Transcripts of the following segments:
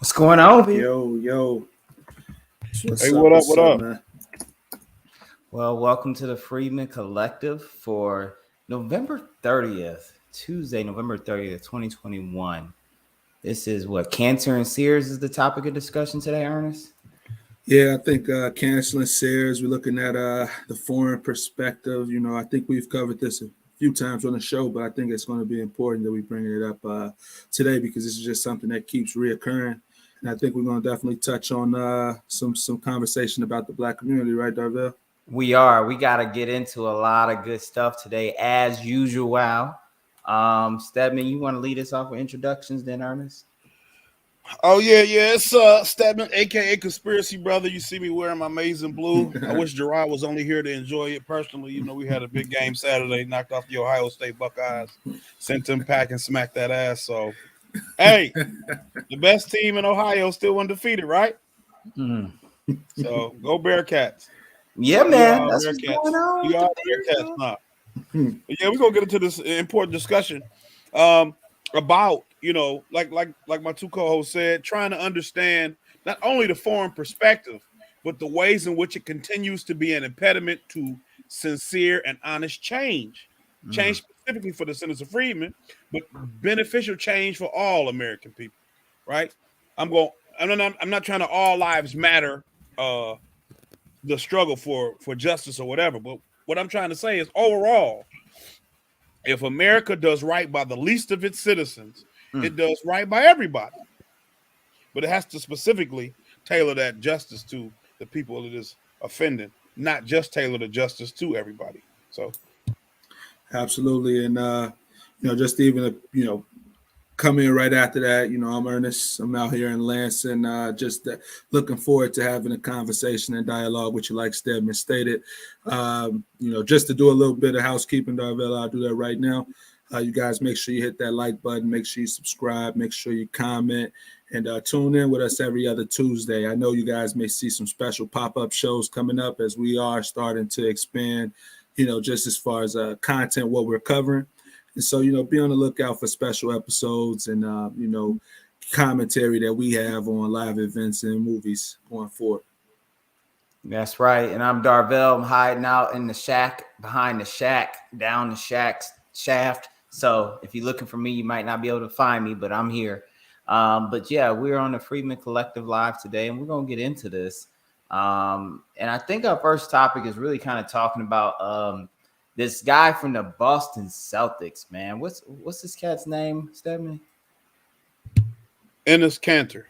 What's going on, B? Yo. What's Hey, up? what up? What's What up, up? man? Well, welcome to the Freedman Collective for November 30th, Tuesday, November 30th, 2021. This is what Kanter and Sears is the topic of discussion today, Ernest. Yeah, I think canceling Sears. We're looking at the foreign perspective. I think we've covered this a few times on the show, but I think it's going to be important that we bring it up today because this is just something that keeps reoccurring. And I think we're going to definitely touch on some conversation about the Black community, right, Darvell? We got to get into a lot of good stuff today, as usual. Stedman, you want to lead us off with introductions then, Ernest? Oh yeah. It's Stedman, aka Conspiracy Brother. You see me wearing my maize and blue. I wish Gerard was only here to enjoy it personally. We had a big game Saturday, knocked off the Ohio State Buckeyes, sent them packing, smacked that ass. So, hey, the best team in Ohio still undefeated, right? Mm. So go Bearcats. Yeah, man, that's what's Bearcats. going on. We are Bearcats now. But yeah, we're gonna get into this important discussion about like my two co-hosts said, trying to understand not only the foreign perspective, but the ways in which it continues to be an impediment to sincere and honest change. Change specifically for the citizens of freedmen, but beneficial change for all American people. Right? I'm not trying to all lives matter the struggle for justice or whatever, but what I'm trying to say is overall, if America does right by the least of its citizens, it does right by everybody. But it has to specifically tailor that justice to the people it is offending, not just tailor the justice to everybody. So, Absolutely. And, just even, come in right after that. I'm Ernest. I'm out here in Lansing, just looking forward to having a conversation and dialogue with you, like Stedman stated. Just to do a little bit of housekeeping, Darvell, I'll do that right now. You guys make sure you hit that like button, make sure you subscribe, make sure you comment, and tune in with us every other Tuesday. I know you guys may see some special pop-up shows coming up as we are starting to expand, just as far as content, what we're covering. And so, be on the lookout for special episodes and, commentary that we have on live events and movies going forward. That's right. And I'm Darvell. I'm hiding out in the shack, behind the shack, down the shack's shaft. So if you're looking for me, you might not be able to find me, but I'm here. But yeah, we're on the Freedman Collective Live today, and we're going to get into this. And I think our first topic is really kind of talking about this guy from the Boston Celtics, man. What's this cat's name, Stedman? Enes Kanter.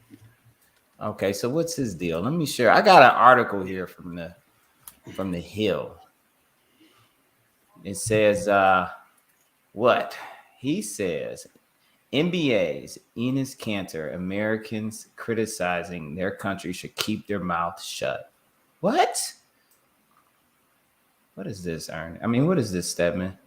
Okay, so what's his deal? Let me share. I got an article here from the Hill. It says what? He says NBA's Enes Kanter, Americans criticizing their country should keep their mouth shut. What? What is this, Ern? I mean, what is this, Stedman?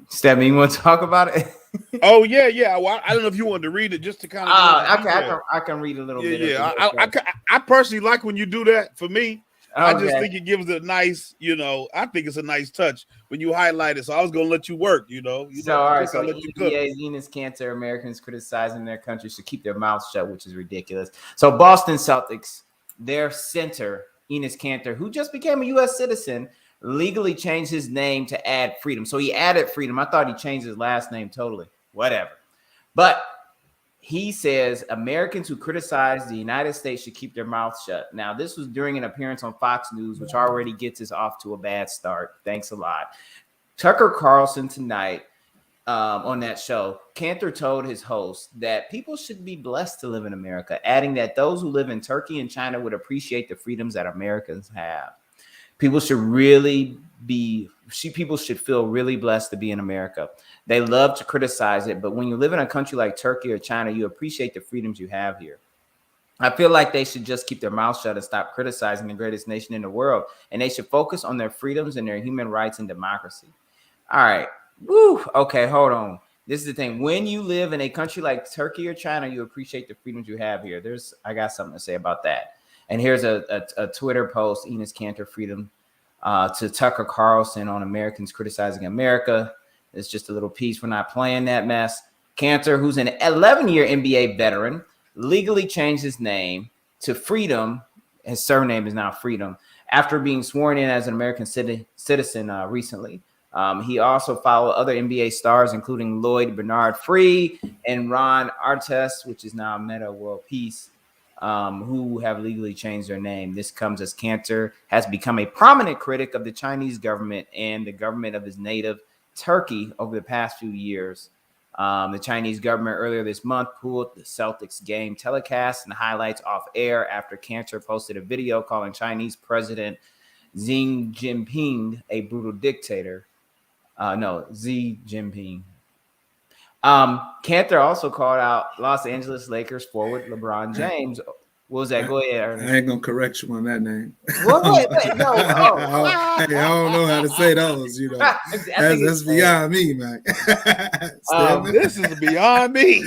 Stedman, you want to talk about it? Oh yeah. Well, I don't know if you wanted to read it just to kind of. I can read a little bit. Yeah. I personally like when you do that. For me, okay. I just think it gives it a nice. I think it's a nice touch when you highlight it. So I was gonna let you work. So all right. So NBA's Enes Kanter, Americans criticizing their country should keep their mouths shut, which is ridiculous. So Boston Celtics, their center Enes Kanter, who just became a U.S. citizen, legally changed his name to add freedom. So he added freedom. I thought he changed his last name totally. Whatever. But he says Americans who criticize the United States should keep their mouths shut. Now, this was during an appearance on Fox News, which already gets us off to a bad start. Thanks a lot. Tucker Carlson tonight on that show, Kanter told his host that people should be blessed to live in America, adding that those who live in Turkey and China would appreciate the freedoms that Americans have. People should feel really blessed to be in America. They love to criticize it, but when you live in a country like Turkey or China, you appreciate the freedoms you have here. I feel like they should just keep their mouth shut and stop criticizing the greatest nation in the world, and they should focus on their freedoms and their human rights and democracy. All right. Woo. Okay, hold on. This is the thing. When you live in a country like Turkey or China, you appreciate the freedoms you have here. I got something to say about that. And here's a Twitter post, Enes Kanter freedom to Tucker Carlson on Americans criticizing America. It's just a little piece. We're not playing that mess. Kanter, who's an 11-year NBA veteran, legally changed his name to Freedom. His surname is now Freedom after being sworn in as an American citizen recently. He also followed other NBA stars, including Lloyd Bernard-Free and Ron Artest, which is now Meta World Peace, who have legally changed their name. This comes as Kanter has become a prominent critic of the Chinese government and the government of his native Turkey over the past few years. The Chinese government earlier this month pulled the Celtics game telecast and highlights off air after Kanter posted a video calling Chinese President Xi Jinping a brutal dictator. Xi Jinping. Kanter also called out Los Angeles Lakers forward LeBron James. What was that? Go ahead, Ernest. I ain't gonna correct you on that name. Wait, no. I don't know how to say those. You know, that's beyond me, man. This is beyond me.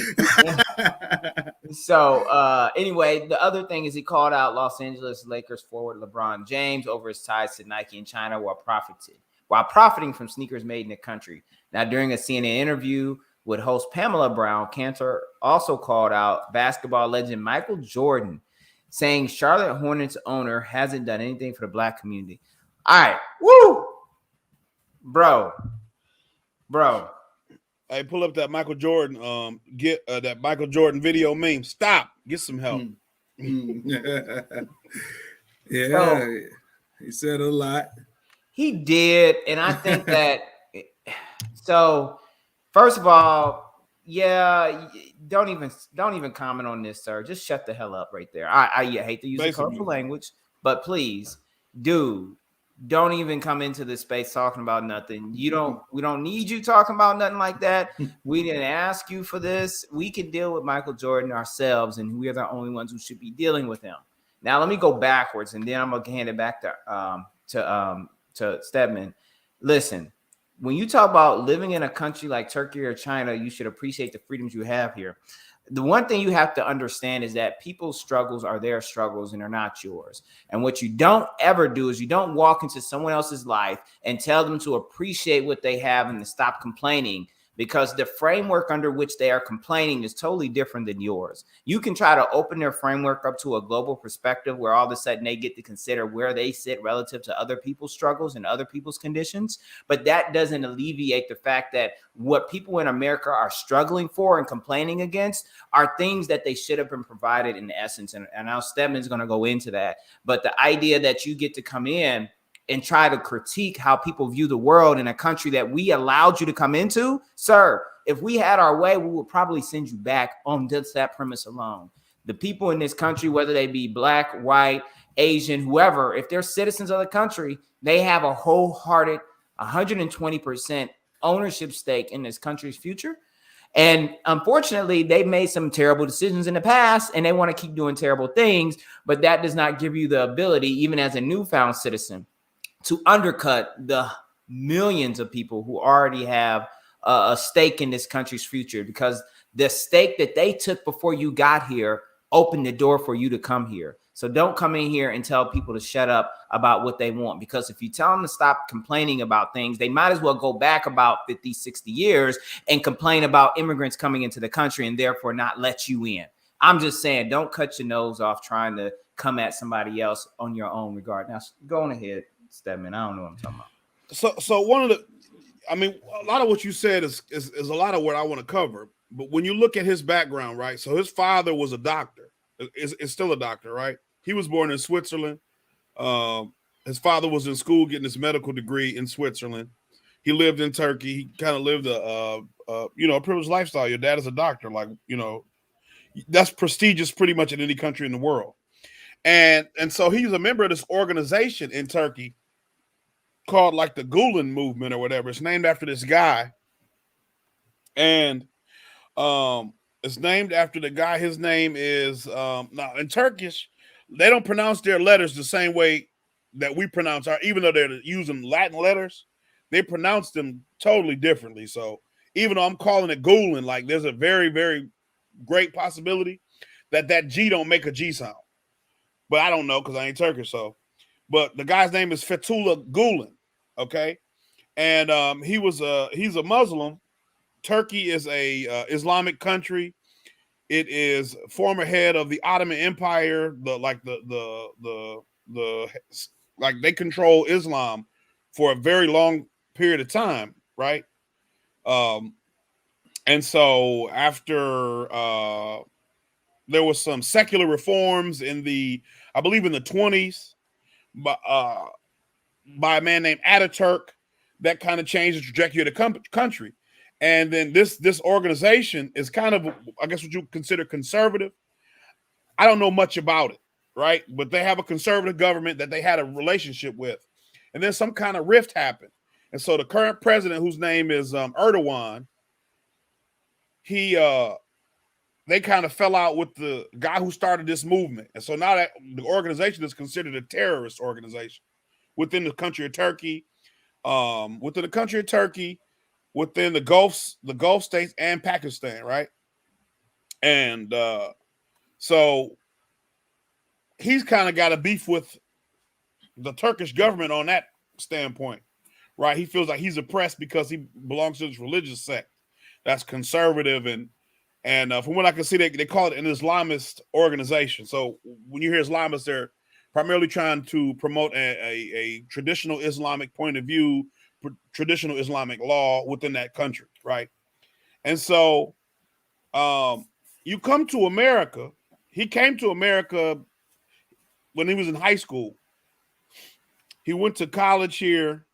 So, anyway, the other thing is he called out Los Angeles Lakers forward LeBron James over his ties to Nike in China while profiting from sneakers made in the country. Now, during a CNN interview with host Pamela Brown, Kanter also called out basketball legend Michael Jordan, saying Charlotte Hornets owner hasn't done anything for the Black community. All right. Woo! Bro. Hey, pull up that Michael Jordan, get that Michael Jordan video meme. Stop. Get some help. Yeah, So, he said a lot. He did, and I think that so first of all, yeah, don't even comment on this, sir. Just shut the hell up right there. I hate to use the colorful language, but please, dude, don't even come into this space talking about nothing. We don't need you talking about nothing like that. We didn't ask you for this. We can deal with Michael Jordan ourselves, and we're the only ones who should be dealing with him. Now let me go backwards, and then I'm gonna hand it back to Stedman. Listen, when you talk about living in a country like Turkey or China, you should appreciate the freedoms you have here. The one thing you have to understand is that people's struggles are their struggles and they're not yours. And what you don't ever do is you don't walk into someone else's life and tell them to appreciate what they have and to stop complaining, because the framework under which they are complaining is totally different than yours. You can try to open their framework up to a global perspective where all of a sudden they get to consider where they sit relative to other people's struggles and other people's conditions. But that doesn't alleviate the fact that what people in America are struggling for and complaining against are things that they should have been provided in essence. And now Stedman's going to go into that. But the idea that you get to come in and try to critique how people view the world in a country that we allowed you to come into, sir, if we had our way, we would probably send you back on just that premise alone. The people in this country, whether they be Black, white, Asian, whoever, if they're citizens of the country, they have a wholehearted 120% ownership stake in this country's future. And unfortunately, they've made some terrible decisions in the past and they want to keep doing terrible things. But that does not give you the ability, even as a newfound citizen, to undercut the millions of people who already have a stake in this country's future, because the stake that they took before you got here opened the door for you to come here. So don't come in here and tell people to shut up about what they want, because if you tell them to stop complaining about things, they might as well go back about 50, 60 years and complain about immigrants coming into the country and therefore not let you in. I'm just saying, don't cut your nose off trying to come at somebody else on your own regard. Now, go on ahead, Stedman. I don't know what I'm talking about. So a lot of what you said is a lot of what I want to cover. But when you look at his background, right? So his father was a doctor. Is still a doctor, right? He was born in Switzerland. His father was in school getting his medical degree in Switzerland. He lived in Turkey. He kind of lived a privileged lifestyle. Your dad is a doctor, that's prestigious pretty much in any country in the world. And so he's a member of this organization in Turkey called like the Gulen movement or whatever. It's named after this guy. And it's named after the guy. His name is now in Turkish, they don't pronounce their letters the same way that we pronounce our, even though they're using Latin letters, they pronounce them totally differently. So even though I'm calling it Gulen, like there's a very, very great possibility that G don't make a G sound. But I don't know because I ain't Turkish. So, but the guy's name is Fethullah Gulen. Okay. and he's a Muslim. Turkey is a Islamic country. It is former head of the Ottoman Empire. Like they control Islam for a very long period of time, right? And so after there was some secular reforms I believe in the 20s, by a man named Ataturk, that kind of changed the trajectory of the country. And then this organization is kind of, I guess, what you consider conservative. I don't know much about it, right? But they have a conservative government that they had a relationship with. And then some kind of rift happened. And so the current president, whose name is Erdogan, they kind of fell out with the guy who started this movement. And so now that the organization is considered a terrorist organization within the country of Turkey, within the Gulf states and Pakistan, right? And so he's kind of got a beef with the Turkish government on that standpoint, right? He feels like he's oppressed because he belongs to this religious sect that's conservative, and from what I can see, they call it an Islamist organization. So when you hear Islamists, they're primarily trying to promote a traditional Islamic point of view, traditional Islamic law within that country, right? And so you come to America. He came to America when he was in high school. He went to college here,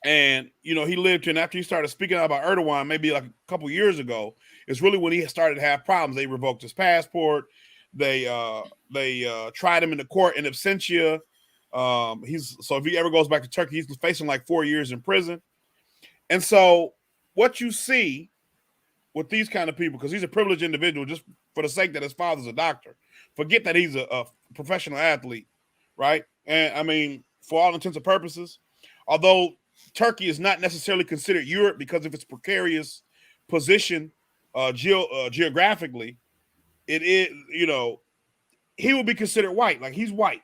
and he lived here. And after he started speaking out about Erdogan, maybe like a couple years ago, it's really when he started to have problems. They revoked his passport. They tried him in the court in absentia. So if he ever goes back to Turkey, he's facing like 4 years in prison. And so what you see with these kind of people, because he's a privileged individual, just for the sake that his father's a doctor, forget that he's a professional athlete, right? And I mean, for all intents and purposes, although Turkey is not necessarily considered Europe because of its precarious position geographically, it is, he would be considered white. Like he's white,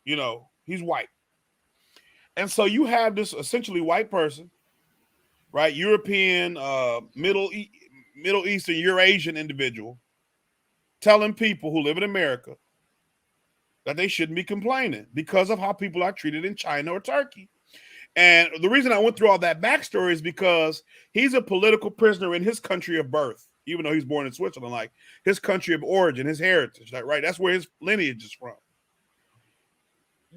he's white. And so you have this essentially white person, right? European, Middle Eastern, Eurasian individual telling people who live in America that they shouldn't be complaining because of how people are treated in China or Turkey. And the reason I went through all that backstory is because he's a political prisoner in his country of birth, even though he's born in Switzerland, like his country of origin, his heritage, right? That's where his lineage is from.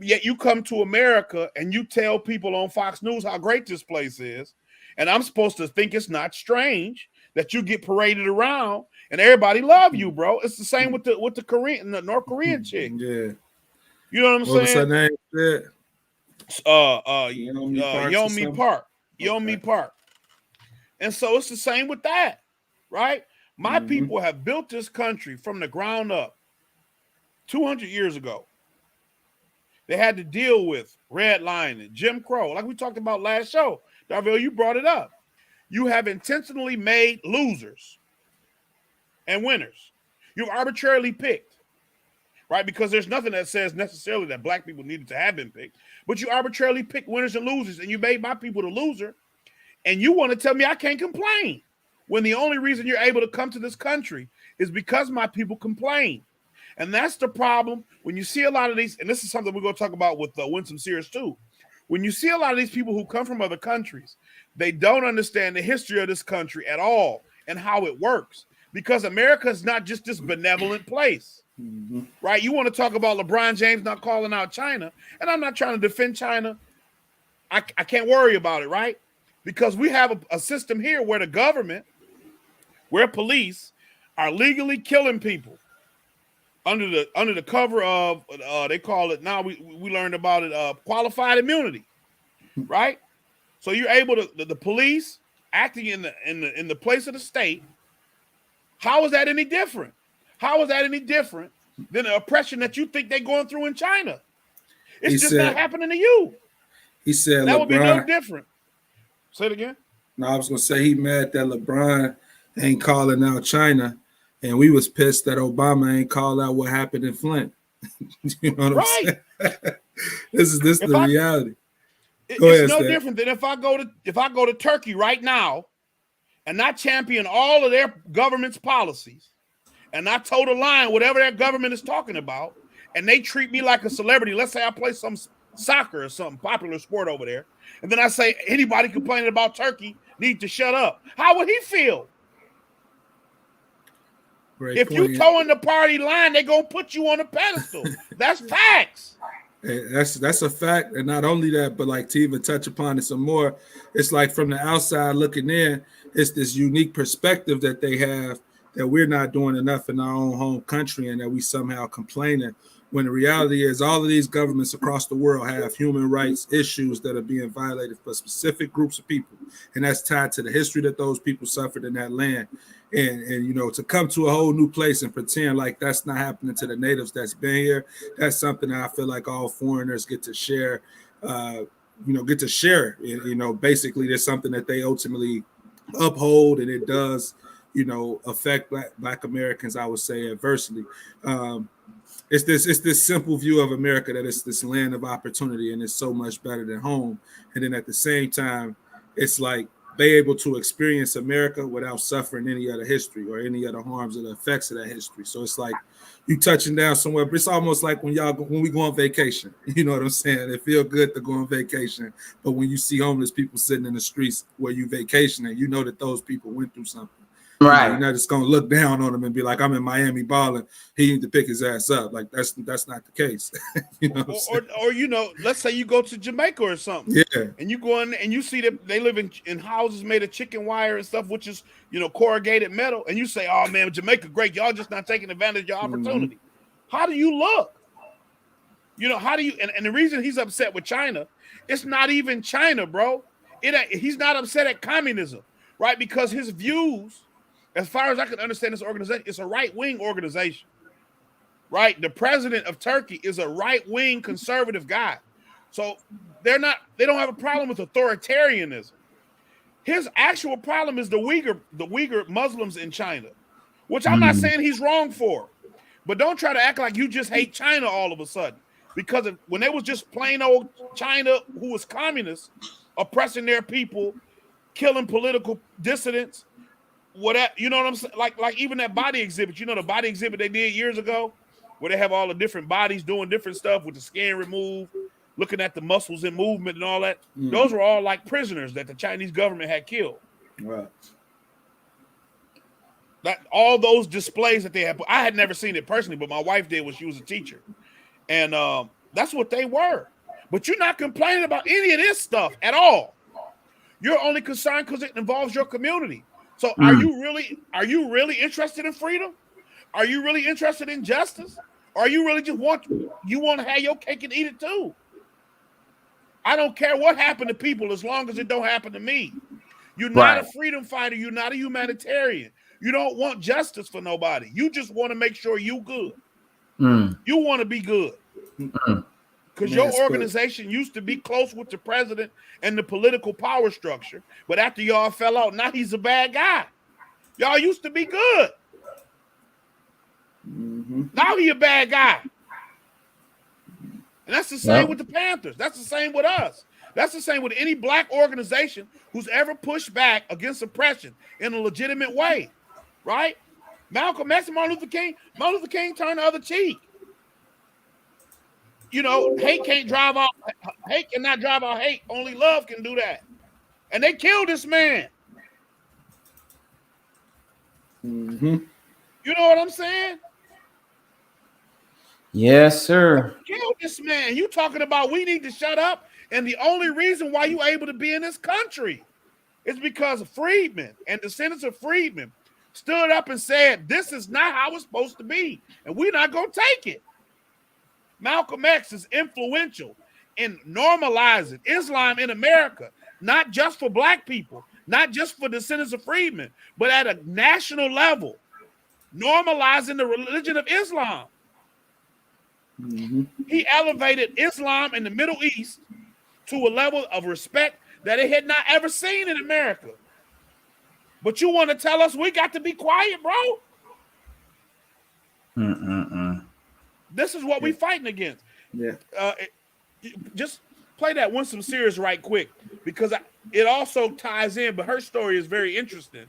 Yet you come to America and you tell people on Fox News how great this place is. And I'm supposed to think it's not strange that you get paraded around and everybody love you, bro. It's the same with the North Korean chick. Yeah. You know what I'm saying? Yeonmi Park. And so it's the same with that, right? My people have built this country from the ground up 200 years ago. They had to deal with redlining, Jim Crow, like we talked about last show. Darville, you brought it up. You have intentionally made losers and winners. You've arbitrarily picked, right? Because there's nothing that says necessarily that black people needed to have been picked, but you arbitrarily picked winners and losers, and you made my people the loser, and you want to tell me I can't complain when the only reason you're able to come to this country is because my people complain. And that's the problem when you see a lot of these, and this is something we're going to talk about with Winsome Sears too. When you see a lot of these people who come from other countries, they don't understand the history of this country at all and how it works, because America is not just this benevolent place, right? You want to talk about LeBron James not calling out China, and I'm not trying to defend China. I can't worry about it, right? Because we have a system here where the government, where police are legally killing people under the cover of they call it now, we learned about it, qualified immunity, right? So you're able to the police acting in the place of the state. How is that any different? How is that any different than the oppression that you think they're going through in China? It's not happening to you. He said that LeBron, would be no different. Say it again. No, I was gonna say he mad that LeBron ain't calling out China, and we was pissed that Obama ain't called out what happened in Flint. You know what I'm saying? This is the reality. It's no different than if I go to Turkey right now and I champion all of their government's policies and I toe the line, whatever their government is talking about, and they treat me like a celebrity. Let's say I play some soccer or something popular sport over there, and then I say anybody complaining about Turkey need to shut up. How would he feel? If you towing the party line, they're gonna put you on a pedestal. That's facts. That's a fact, and not only that, but like to even touch upon it some more, it's like from the outside looking in, it's this unique perspective that they have that we're not doing enough in our own home country, and that we somehow complaining. When the reality is, all of these governments across the world have human rights issues that are being violated for specific groups of people, and that's tied to the history that those people suffered in that land. And you know, to come to a whole new place and pretend like that's not happening to the natives that's been here, that's something that I feel like all foreigners get to share. You know, basically, there's something that they ultimately uphold, and it does, you know, affect Black Americans, I would say, adversely. It's this simple view of America that it's this land of opportunity and it's so much better than home. And then at the same time, it's like they able to experience America without suffering any other history or any other harms or the effects of that history. So it's like you touching down somewhere, but it's almost like when we go on vacation. You know what I'm saying? It feel good to go on vacation, but when you see homeless people sitting in the streets where you vacationing, you know that those people went through something. Right. You're not just gonna look down on him and be like, I'm in Miami balling, he need to pick his ass up. Like that's not the case. You know, or you know, let's say you go to Jamaica or something, yeah, and you go in and you see that they live in houses made of chicken wire and stuff, which is, you know, corrugated metal, and you say, oh man, Jamaica great, y'all just not taking advantage of your opportunity. How do you look? You know, how do you? And the reason he's upset with China, it's not even China, bro. He's not upset at communism, right? Because his views, as far as I can understand this organization, it's a right-wing organization, right? The president of Turkey is a right-wing conservative guy. So they don't have a problem with authoritarianism. His actual problem is the Uyghur Muslims in China, which I'm not saying he's wrong for. But don't try to act like you just hate China all of a sudden. Because when it was just plain old China, who was communist, oppressing their people, killing political dissidents, whatever, you know what I'm saying? Like even that body exhibit, you know, the body exhibit they did years ago, where they have all the different bodies doing different stuff with the skin removed, looking at the muscles in movement and all that. Those were all like prisoners that the Chinese government had killed. Right. That all those displays that they had, I had never seen it personally, but my wife did when she was a teacher, and that's what they were. But you're not complaining about any of this stuff at all. You're only concerned because it involves your community. So are you really interested in freedom? Are you really interested in justice? Or are you really just want to have your cake and eat it too? I don't care what happened to people as long as it don't happen to me. You're not a freedom fighter. You're not a humanitarian. You don't want justice for nobody. You just want to make sure you good. You want to be good. Because your organization used to be close with the president and the political power structure. But after y'all fell out, now he's a bad guy. Y'all used to be good. Now he a bad guy. And that's the same with the Panthers. That's the same with us. That's the same with any black organization who's ever pushed back against oppression in a legitimate way. Right? Malcolm X and Martin Luther King turned the other cheek. You know, hate cannot drive out hate. Only love can do that. And they killed this man. You know what I'm saying? Yes, sir. They killed this man. You talking about we need to shut up, and the only reason why you able to be in this country is because of freedmen and descendants of freedmen stood up and said, this is not how it's supposed to be, and we're not going to take it. Malcolm X is influential in normalizing Islam in America, not just for black people, not just for descendants of freedmen, but at a national level, normalizing the religion of Islam. He elevated Islam in the Middle East to a level of respect that it had not ever seen in America. But you want to tell us we got to be quiet, bro? This is what we fighting against. Yeah. Just play that Winsome Sears right quick, because it also ties in, but her story is very interesting,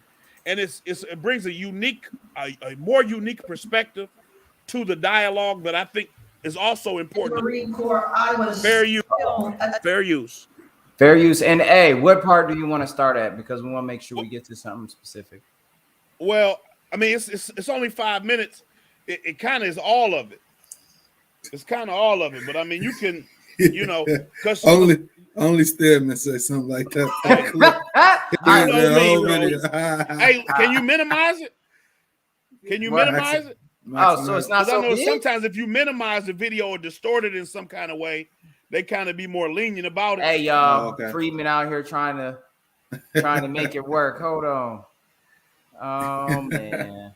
and it brings a more unique perspective to the dialogue that I think is also important. Marine Corps, I was fair use. Fair use. And A, what part do you want to start at? Because we want to make sure we get to something specific. Well, I mean, it's only 5 minutes. It kind of is all of it. It's kind of all of it, but I mean, you can, because only Stedman say something like that. Hey, can you minimize it? Can you minimize it? Oh, so it's not so I know big? sometimes if you minimize the video or distort it in some kind of way, they kind of be more lenient about it. Hey, y'all, Freeman out here trying to make it work. Hold on. Oh man.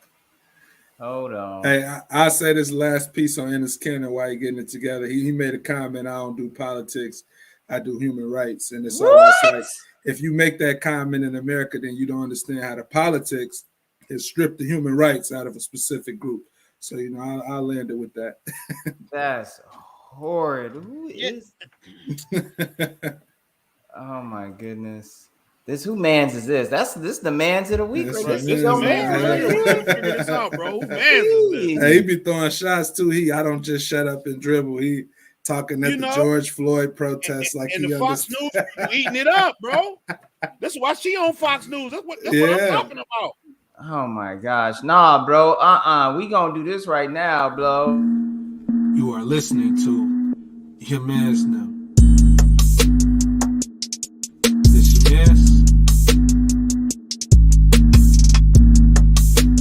Hold on. Hey, I'll say this last piece on Enes Kanter while you're getting it together. He made a comment, I don't do politics, I do human rights. And it's almost like if you make that comment in America, then you don't understand how the politics is stripped the human rights out of a specific group. So, I'll land it with that. That's horrid. Who is? Oh my goodness. Who mans is this? This the mans of the week. Right? This your man. Figure this out, bro. Who mans is this? Hey, he be throwing shots too. I don't just shut up and dribble. He talking at the George Floyd protests like and the Fox News eating it up, bro. That's why she on Fox News. That's what I'm talking about. Oh my gosh. Nah, bro. We gonna do this right now, bro. You are listening to Your Man's Now. This Your Man's?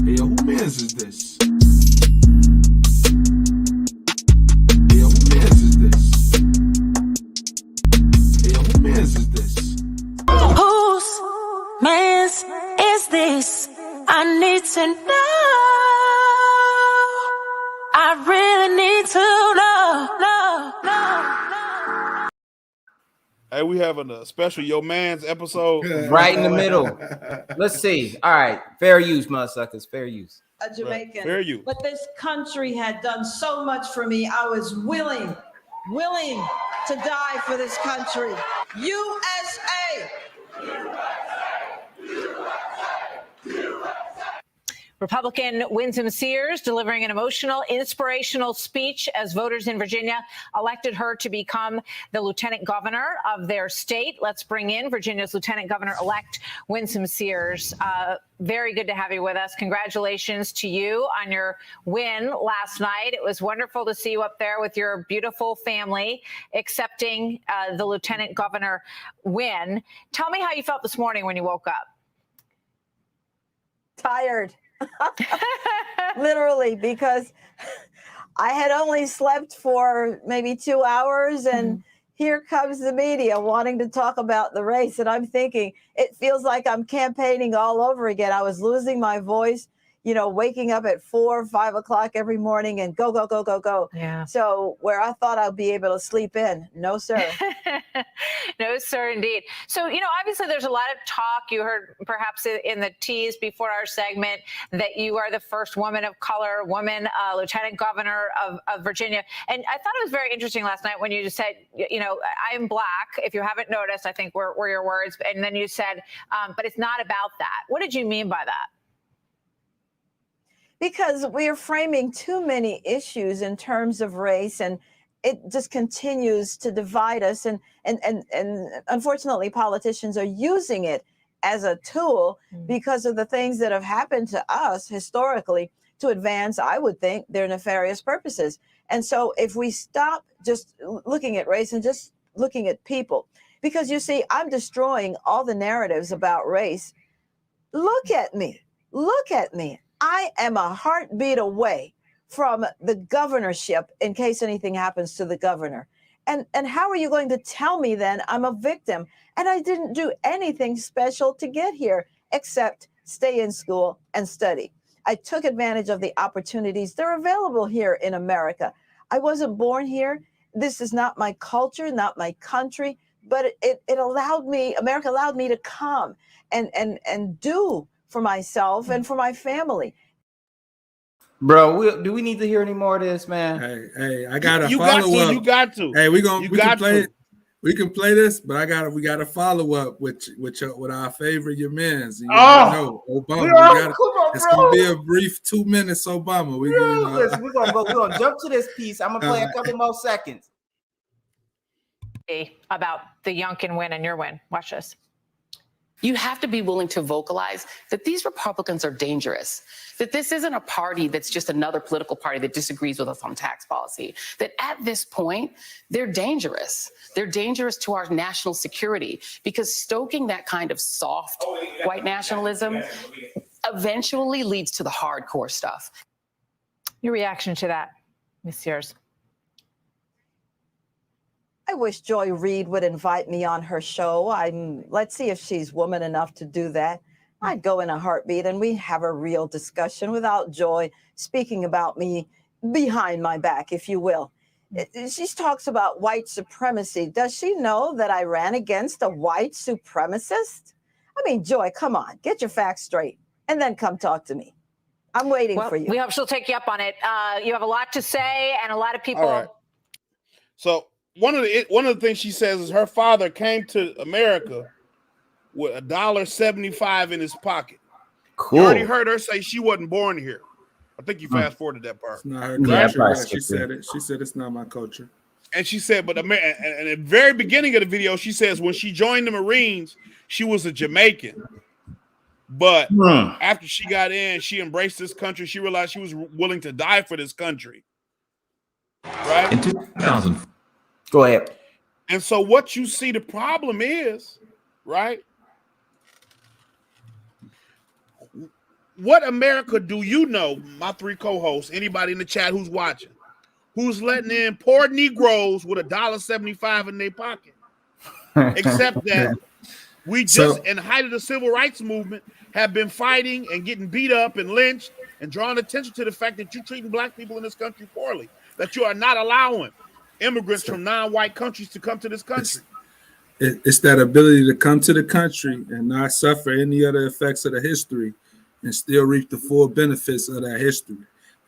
Hey, yo, who man's is this? Hey, yo, who man's is this? Hey, yo, who man's is this? Whose man's is this? I need to know. I really need to know. Hey, we having a special Yo Man's episode right in the middle. Let's see. All right, fair use, motherfuckers. Fair use. a Jamaican. Fair use. But this country had done so much for me. I was willing to die for this country. USA. Republican Winsome Sears delivering an emotional, inspirational speech as voters in Virginia elected her to become the lieutenant governor of their state. Let's bring in Virginia's lieutenant governor-elect, Winsome Sears. Very good to have you with us. Congratulations to you on your win last night. It was wonderful to see you up there with your beautiful family accepting the lieutenant governor win. Tell me how you felt this morning when you woke up. Tired. Literally, because I had only slept for maybe 2 hours and here comes the media wanting to talk about the race. And I'm thinking, it feels like I'm campaigning all over again. I was losing my voice, waking up at 4 or 5 o'clock every morning and go, go, go, go, go. Yeah. So where I thought I'd be able to sleep in, no, sir. No, sir, indeed. So, obviously there's a lot of talk. You heard perhaps in the tease before our segment that you are the first woman of color, lieutenant governor of Virginia. And I thought it was very interesting last night when you just said, I'm black. If you haven't noticed, I think were your words. And then you said, but it's not about that. What did you mean by that? Because we are framing too many issues in terms of race, and it just continues to divide us. And unfortunately, politicians are using it as a tool because of the things that have happened to us historically to advance, I would think, their nefarious purposes. And so if we stop just looking at race and just looking at people, because you see, I'm destroying all the narratives about race. Look at me. Look at me. I am a heartbeat away from the governorship in case anything happens to the governor. And how are you going to tell me then I'm a victim? And I didn't do anything special to get here except stay in school and study. I took advantage of the opportunities that are available here in America. I wasn't born here. This is not my culture, not my country, but America allowed me to come and do for myself and for my family. Bro, do we need to hear any more of this, man? Hey, I got a follow up. You got to. Hey, we can play it. We can play this, but we got to follow up with our favorite your mans. You know, Obama. It's gonna be a brief 2 minutes. Obama. Listen, we're gonna jump to this piece. I'm gonna play a couple more seconds about the Youngkin win and your win. Watch this. You have to be willing to vocalize that these Republicans are dangerous, that this isn't a party that's just another political party that disagrees with us on tax policy, that at this point, they're dangerous. They're dangerous to our national security because stoking that kind of soft white nationalism eventually leads to the hardcore stuff. Your reaction to that, Ms. Sears? I wish Joy Reid would invite me on her show. Let's see if she's woman enough to do that. I'd go in a heartbeat and we have a real discussion without Joy speaking about me behind my back, if you will. She talks about white supremacy. Does she know that I ran against a white supremacist? I mean, Joy, come on, get your facts straight and then come talk to me. I'm waiting for you. We hope she'll take you up on it. You have a lot to say and a lot of people. All right. So one of the things she says is her father came to America with $1.75 in his pocket. Cool. You already heard her say she wasn't born here. I think you fast forwarded that part. It's not her culture. She said it. She said it's not my culture. And she said, but and at the very beginning of the video, she says when she joined the Marines, she was a Jamaican. But after she got in, she embraced this country. She realized she was willing to die for this country. Right? In 2000. Go ahead. And so what you see, the problem is, right? What America do you know, my three co-hosts, anybody in the chat who's watching, who's letting in poor Negroes with $1.75 in their pocket? Except that we just, in the height of the civil rights movement, have been fighting and getting beat up and lynched and drawing attention to the fact that you're treating black people in this country poorly, that you are not allowing immigrants from non-white countries to come to this country. It's that ability to come to the country and not suffer any other effects of the history and still reap the full benefits of that history.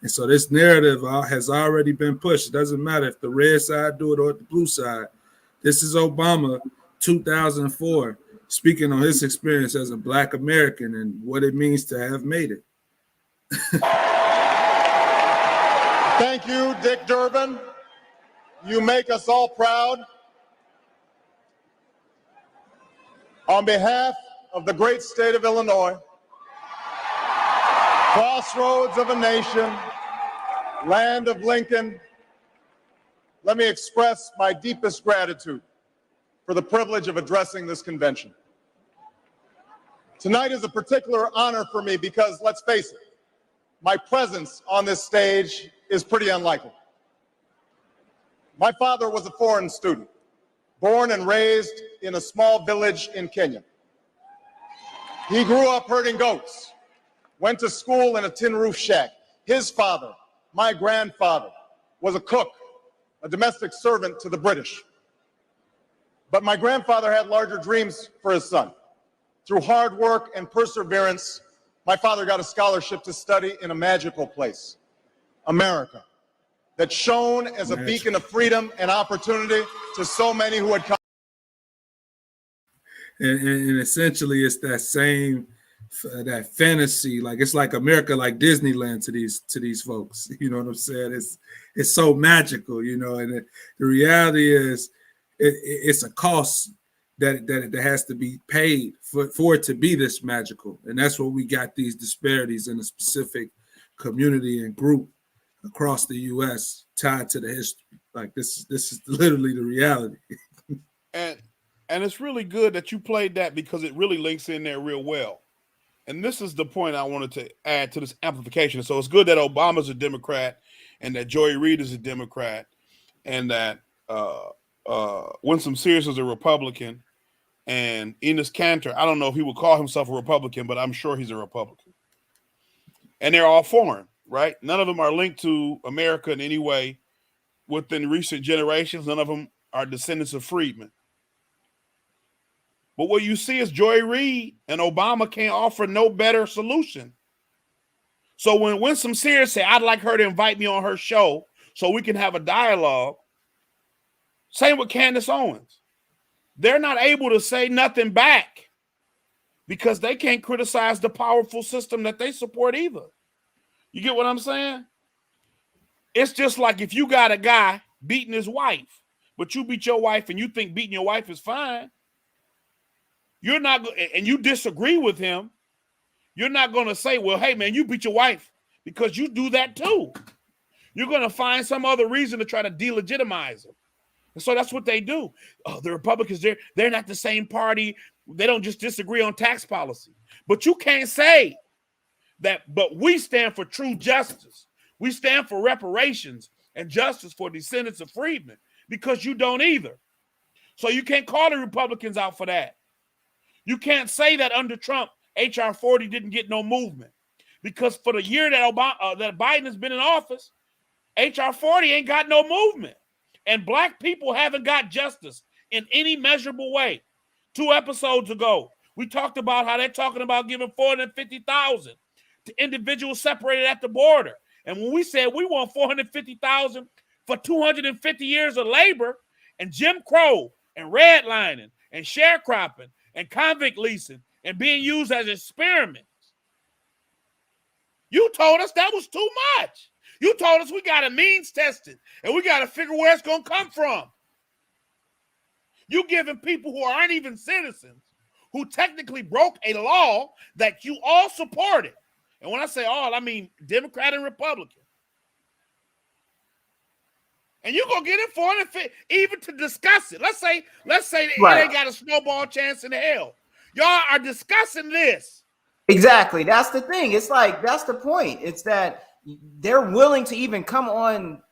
And so this narrative has already been pushed. It doesn't matter if the red side do it or the blue side. This is Obama, 2004, speaking on his experience as a Black American and what it means to have made it. Thank you, Dick Durbin. You make us all proud. On behalf of the great state of Illinois, crossroads of a nation, land of Lincoln, let me express my deepest gratitude for the privilege of addressing this convention. Tonight is a particular honor for me because, let's face it, my presence on this stage is pretty unlikely. My father was a foreign student, born and raised in a small village in Kenya. He grew up herding goats, went to school in a tin roof shack. His father, my grandfather, was a cook, a domestic servant to the British. But my grandfather had larger dreams for his son. Through hard work and perseverance, my father got a scholarship to study in a magical place, America, that shone as a beacon of freedom and opportunity to so many who had come. And essentially, it's that same that fantasy, like it's like America, like Disneyland to these folks. You know what I'm saying? It's so magical, you know. And the reality is, it's a cost that has to be paid for it to be this magical, and that's where we got these disparities in a specific community and group across the U.S. tied to the history. Like this is literally the reality. And it's really good that you played that because it really links in there real well. And this is the point I wanted to add to this amplification. So it's good that Obama's a Democrat and that Joy Reid is a Democrat and that Winsome Sears is a Republican and Enes Kanter, I don't know if he would call himself a Republican, but I'm sure he's a Republican. And they're all foreign, right? None of them are linked to America in any way within recent generations. None of them are descendants of freedmen. But what you see is Joy Reid and Obama can't offer no better solution. So when Winsome Sears said, I'd like her to invite me on her show so we can have a dialogue, same with Candace Owens. they're not able to say nothing back because they can't criticize the powerful system that they support either. You get what I'm saying? It's just like if you got a guy beating his wife, but you beat your wife and you think beating your wife is fine, you're not, and you disagree with him, you're not going to say, well, hey, man, you beat your wife because you do that too. You're going to find some other reason to try to delegitimize him. And so that's what they do. Oh, the Republicans, they're not the same party. They don't just disagree on tax policy. But you can't say that, but we stand for true justice. We stand for reparations and justice for descendants of freedmen, because you don't either. So you can't call the Republicans out for that. You can't say that under Trump, H.R. 40 didn't get no movement, because for the year that that Biden has been in office, H.R. 40 ain't got no movement. And black people haven't got justice in any measurable way. 2 episodes ago, we talked about how they're talking about giving $450,000 to individuals separated at the border. And when we said we want $450,000 for 250 years of labor and Jim Crow and redlining and sharecropping and convict leasing and being used as experiments, you told us that was too much. You told us we got to means test it and we got to figure where it's going to come from. You giving people who aren't even citizens, who technically broke a law that you all supported. And when I say all, I mean Democrat and Republican. And you're going to get it for it even to discuss it. Let's say Right. It ain't got a snowball chance in hell. Y'all are discussing this. Exactly. That's the thing. It's like, that's the point. It's that they're willing to even come on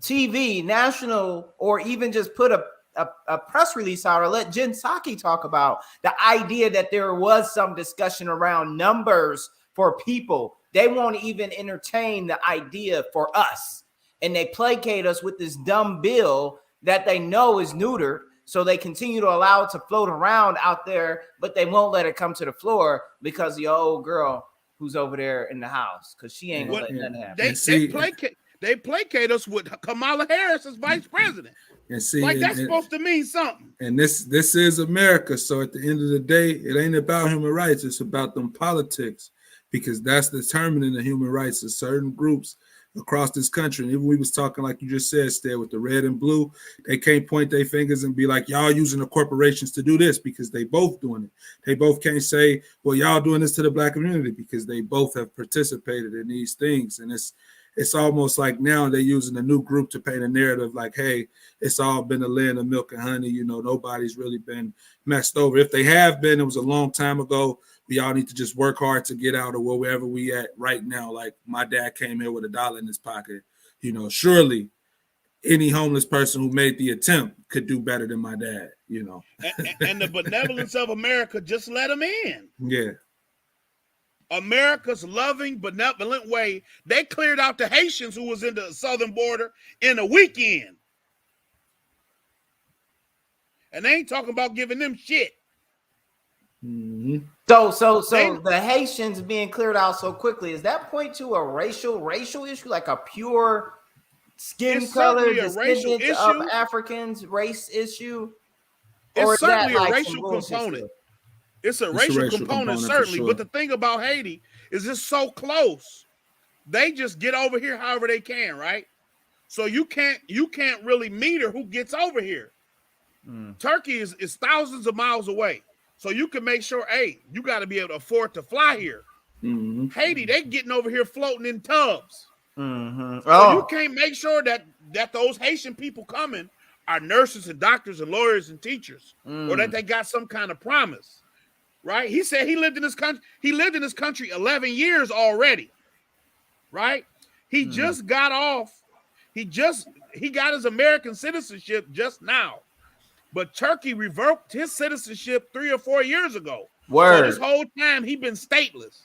TV, national, or even just put a press release out or let Jen Psaki talk about the idea that there was some discussion around numbers for people. They won't even entertain the idea for us. And they placate us with this dumb bill that they know is neutered. So they continue to allow it to float around out there, but they won't let it come to the floor because the old girl who's over there in the house, because she ain't gonna let nothing happen. They placate us with Kamala Harris as vice president. And see, like that's supposed to mean something. And this is America. So at the end of the day, it ain't about human rights. It's about them politics, because that's determining the human rights of certain groups across this country. And even we was talking, like you just said, Stay, with the red and blue, they can't point their fingers and be like, y'all using the corporations to do this, because they both doing it. They both can't say, well, y'all doing this to the black community, because they both have participated in these things. And it's almost like now they're using a new group to paint a narrative like, hey, it's all been a land of milk and honey. You know, nobody's really been messed over. If they have been, it was a long time ago. We all need to just work hard to get out of wherever we at right now. Like my dad came here with $1 in his pocket. You know, surely any homeless person who made the attempt could do better than my dad, you know. and the benevolence of America just let them in. Yeah. America's loving, benevolent way, they cleared out the Haitians who was in the southern border in a weekend. And they ain't talking about giving them shit. Mm-hmm. So the Haitians being cleared out so quickly, does that point to a racial issue, like a pure skin color, descendants of Africans race issue? It's certainly a racial component. It's a racial component, certainly. Sure. But the thing about Haiti is it's so close. They just get over here however they can, right? So you can't really meter who gets over here. Turkey is thousands of miles away. So you can make sure, hey, you got to be able to afford to fly here. Mm-hmm. Haiti, they getting over here floating in tubs. Mm-hmm. So you can't make sure that those Haitian people coming are nurses and doctors and lawyers and teachers, or that they got some kind of promise, right? He said he lived in this country. He lived in this country 11 years already, right? He just got off. He got his American citizenship just now. But Turkey revoked his citizenship 3 or 4 years ago. Word. So this whole time he been stateless.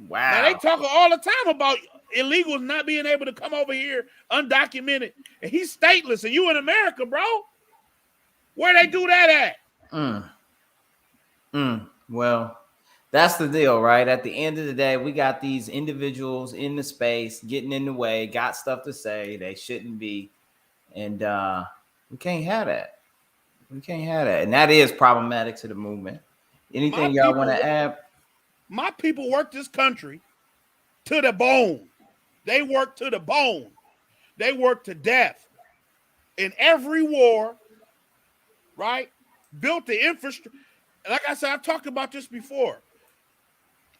Wow. Now they talk all the time about illegals not being able to come over here undocumented, and he's stateless, and you in America, bro. Where they do that at? Well, that's the deal, right? At the end of the day, we got these individuals in the space getting in the way, got stuff to say they shouldn't be, and we can't have that. We can't have that, and that is problematic to the movement. Anything y'all want to add? My people work this country to the bone. They work to the bone. They work to death in every war, right? Built the infrastructure. Like I said, I've talked about this before.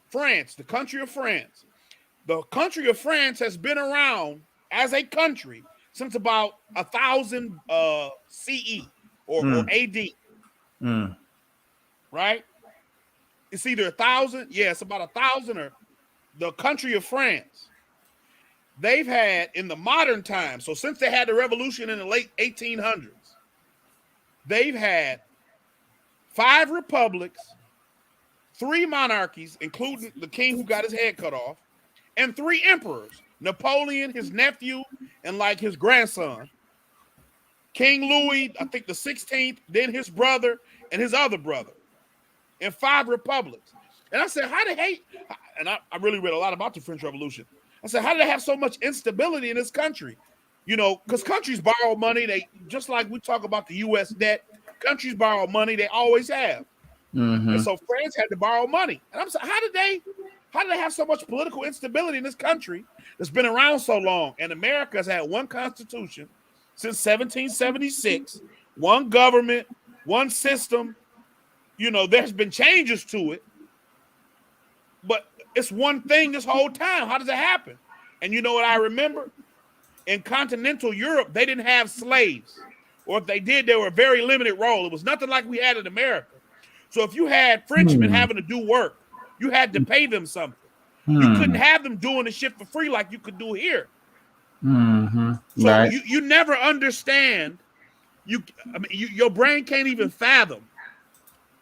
France, the country of France. The country of France has been around as a country since about 1000 CE or AD. Right? It's either 1000, it's about 1000, or the country of France. They've had in the modern times, so since they had the revolution in the late 1800s, they've had 5 republics, 3 monarchies, including the king who got his head cut off, and 3 emperors: Napoleon, his nephew, and like his grandson, King Louis, I think the 16th, then his brother and his other brother, and 5 republics. And I said, how did they, and I really read a lot about the French Revolution. I said, how do they have so much instability in this country? You know, because countries borrow money. They, just like we talk about the U.S. debt, countries borrow money. They always have. And so France had to borrow money. And I'm saying, how did they have so much political instability in this country that's been around so long? And America has had one constitution since 1776, one government, one system. You know, there's been changes to it, but it's one thing this whole time. How does it happen? And you know what I remember? In continental Europe, they didn't have slaves. Or if they did, they were a very limited role. It was nothing like we had in America. So if you had Frenchmen having to do work, you had to pay them something. You couldn't have them doing the shit for free like you could do here. So right. you never understand. Your brain can't even fathom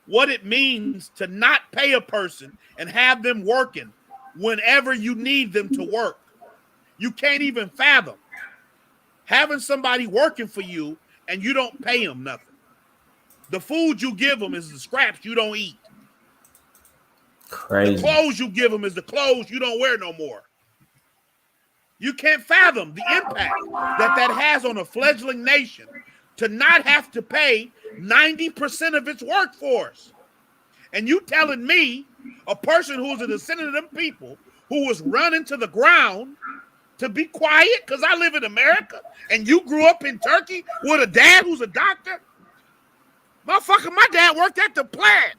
what it means to not pay a person and have them working whenever you need them to work. You can't even fathom having somebody working for you and you don't pay them nothing. The food you give them is the scraps you don't eat. Crazy. The clothes you give them is the clothes you don't wear no more. You can't fathom the impact that has on a fledgling nation to not have to pay 90% of its workforce. And you telling me, a person who's a descendant of them people, who was run into the ground, to be quiet because I live in America and you grew up in Turkey with a dad who's a doctor? Motherfucker, my dad worked at the plant.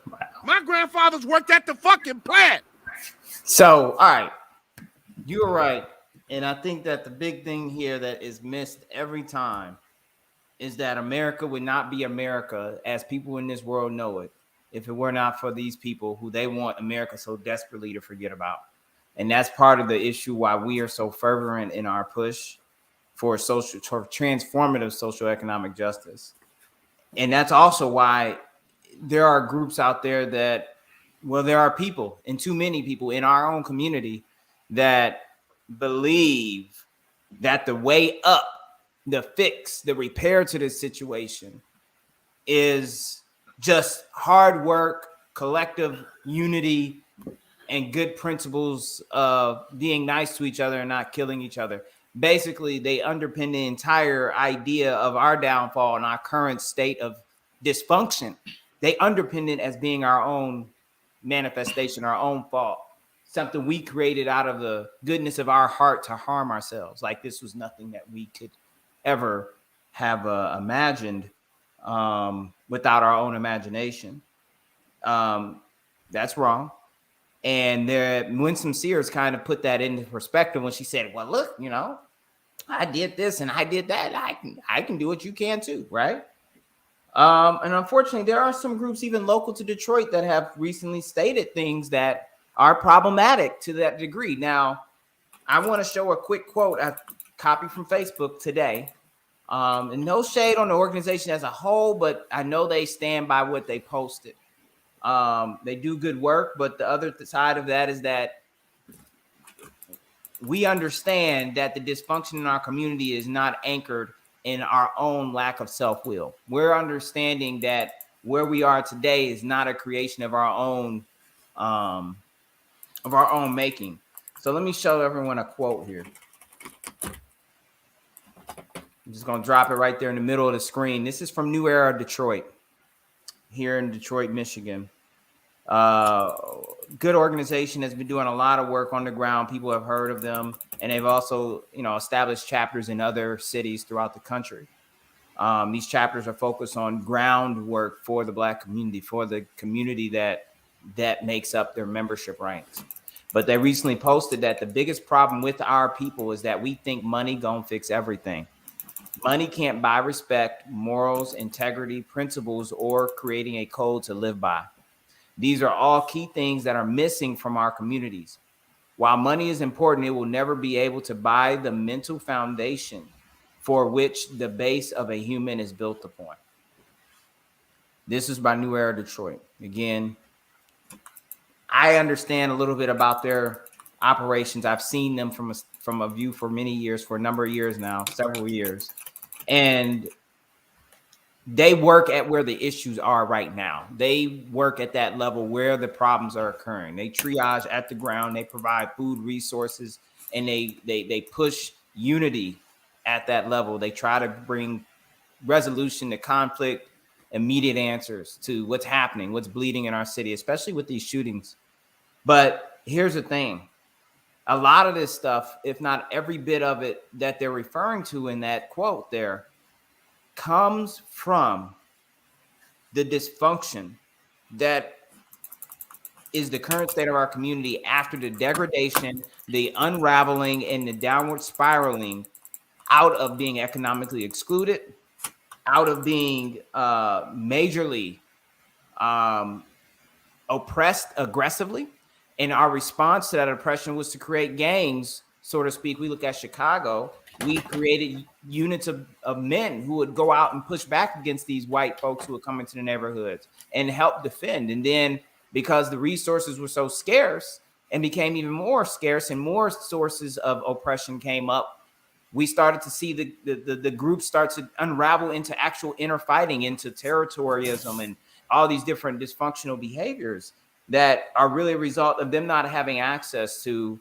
Wow. My grandfather's worked at the fucking plant. So, all right. You're right. And I think that the big thing here that is missed every time is that America would not be America as people in this world know it if it were not for these people who they want America so desperately to forget about. And that's part of the issue why we are so fervent in our push for transformative social economic justice. And that's also why there are groups out there that, well, there are people, and too many people in our own community, that believe that the way up, the fix, the repair to this situation is just hard work, collective unity, and good principles of being nice to each other and not killing each other. Basically, they underpin the entire idea of our downfall and our current state of dysfunction. They underpin it as being our own manifestation, our own fault, something we created out of the goodness of our heart to harm ourselves. Like this was nothing that we could ever have imagined without our own imagination. That's wrong. And Winsome Sears kind of put that into perspective when she said, well, look, you know, I did this and I did that. I can do what you can too, right? And unfortunately, there are some groups even local to Detroit that have recently stated things that are problematic to that degree. Now, I want to show a quick quote I copied from Facebook today. And no shade on the organization as a whole, but I know they stand by what they posted. They do good work, but the other side of that is that we understand that the dysfunction in our community is not anchored in our own lack of self-will. We're understanding that where we are today is not a creation of our own making. So let me show everyone a quote here. I'm just going to drop it right there in the middle of the screen. This is from New Era Detroit, here in Detroit, Michigan. Good organization has been doing a lot of work on the ground. People have heard of them, and they've also, established chapters in other cities throughout the country. These chapters are focused on groundwork for the Black community, for the community that makes up their membership ranks. But they recently posted that the biggest problem with our people is that we think money gonna fix everything. Money can't buy respect, morals, integrity, principles, or creating a code to live by. These are all key things that are missing from our communities. While money is important, it will never be able to buy the mental foundation for which the base of a human is built upon. This is by New Era Detroit. Again, I understand a little bit about their operations. I've seen them from a view for many years, for a number of years now, several years. And they work at where the issues are right now. They work at that level where the problems are occurring. They triage at the ground, they provide food resources, and they push unity at that level. They try to bring resolution to conflict, immediate answers to what's happening, what's bleeding in our city, especially with these shootings. But here's the thing. A lot of this stuff, if not every bit of it that they're referring to in that quote there, comes from the dysfunction that is the current state of our community after the degradation, the unraveling, and the downward spiraling out of being economically excluded, out of being majorly oppressed aggressively. And our response to that oppression was to create gangs, so to speak. We look at Chicago. We created units of men who would go out and push back against these white folks who would come into the neighborhoods and help defend. And then because the resources were so scarce and became even more scarce and more sources of oppression came up, we started to see the groups start to unravel into actual inner fighting, into territorialism and all these different dysfunctional behaviors that are really a result of them not having access to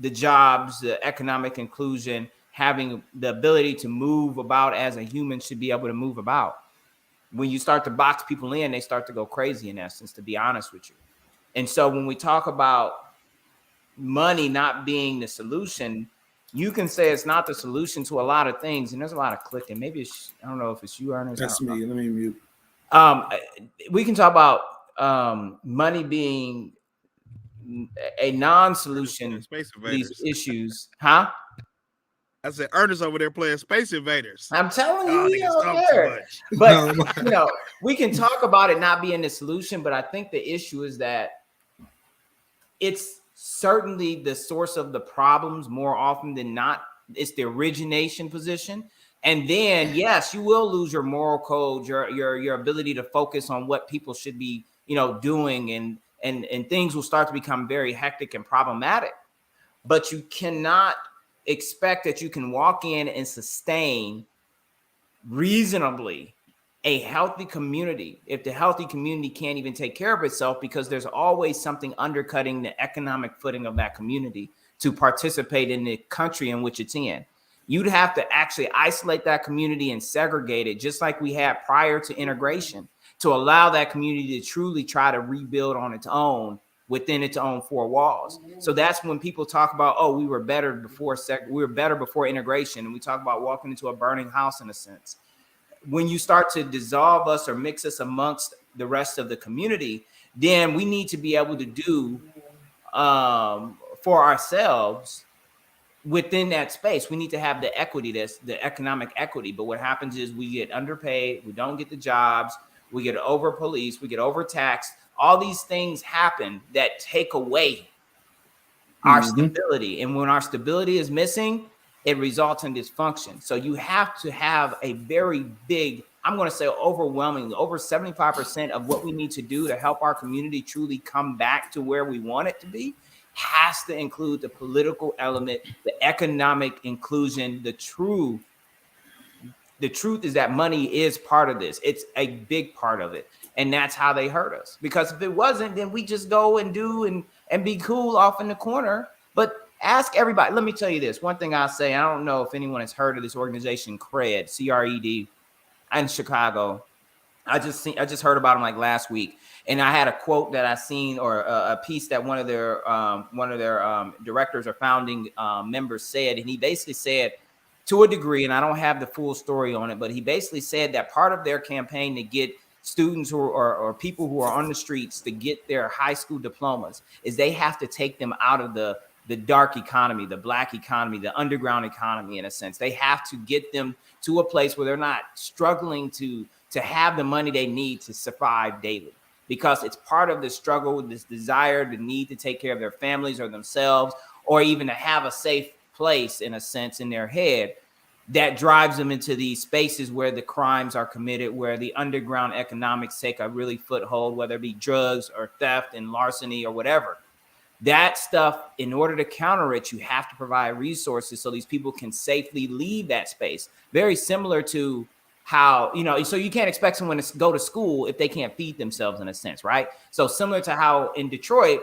the jobs, the economic inclusion, having the ability to move about as a human should be able to move about. When you start to box people in, they start to go crazy, in essence, to be honest with you. And so when we talk about money not being the solution, you can say it's not the solution to a lot of things. And there's a lot of clicking. Maybe it's, I don't know if it's you, Ernest. That's me. Let me mute. We can talk about money being a non-solution to these issues. Huh? I said Ernest over there playing Space Invaders. I'm telling you, he out there. But we can talk about it not being the solution, but I think the issue is that it's certainly the source of the problems more often than not. It's the origination position. And then, yes, you will lose your moral code, your ability to focus on what people should be, doing, and things will start to become very hectic and problematic. But you cannot expect that you can walk in and sustain reasonably a healthy community if the healthy community can't even take care of itself, because there's always something undercutting the economic footing of that community to participate in the country in which it's in. You'd have to actually isolate that community and segregate it, just like we had prior to integration, to allow that community to truly try to rebuild on its own within its own four walls. So that's when people talk about, oh, we were better before integration, and we talk about walking into a burning house in a sense. When you start to dissolve us or mix us amongst the rest of the community, then we need to be able to do for ourselves within that space. We need to have the equity, that's the economic equity. But what happens is we get underpaid, we don't get the jobs, we get over policed, we get overtaxed. All these things happen that take away our stability. And when our stability is missing, it results in dysfunction. So you have to have a very big, I'm going to say overwhelmingly, over 75% of what we need to do to help our community truly come back to where we want it to be has to include the political element, the economic inclusion. The truth is that money is part of this. It's a big part of it. And that's how they hurt us. Because if it wasn't, then we just go and do and be cool off in the corner. But Ask everybody. Let me tell you this. One thing I'll say, I don't know if anyone has heard of this organization, CRED, C-R-E-D, in Chicago. I just heard about them like last week, and I had a quote that I seen, or a piece that one of their directors or founding members said, and he basically said, to a degree, and I don't have the full story on it, but he basically said that part of their campaign to get students who or people who are on the streets to get their high school diplomas is they have to take them out of the dark economy, the black economy, the underground economy. In a sense, they have to get them to a place where they're not struggling to have the money they need to survive daily, because it's part of the struggle, this desire, the need to take care of their families or themselves, or even to have a safe place, in a sense, in their head, that drives them into these spaces where the crimes are committed, where the underground economics take a really foothold, whether it be drugs or theft and larceny or whatever. That stuff, in order to counter it, you have to provide resources so these people can safely leave that space. Very similar to how, so you can't expect someone to go to school if they can't feed themselves, in a sense, right? So similar to how in Detroit,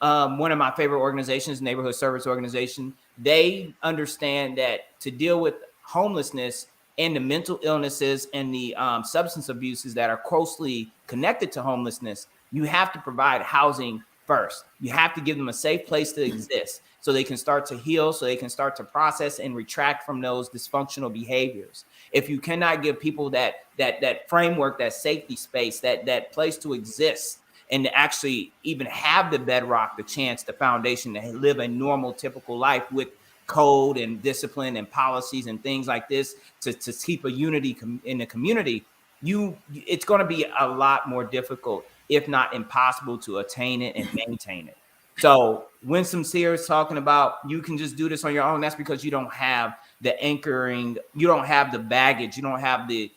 one of my favorite organizations, neighborhood service organization, they understand that to deal with homelessness and the mental illnesses and the substance abuses that are closely connected to homelessness, you have to provide housing first. You have to give them a safe place to exist so they can start to heal, so they can start to process and retract from those dysfunctional behaviors. If you cannot give people that framework, that safety space, that place to exist, and to actually even have the bedrock, the chance, the foundation to live a normal, typical life with code and discipline and policies and things like this to keep a unity in the community, it's going to be a lot more difficult, if not impossible, to attain it and maintain it. So Winsome Sears talking about you can just do this on your own. That's because you don't have the anchoring, you don't have the baggage, you don't have the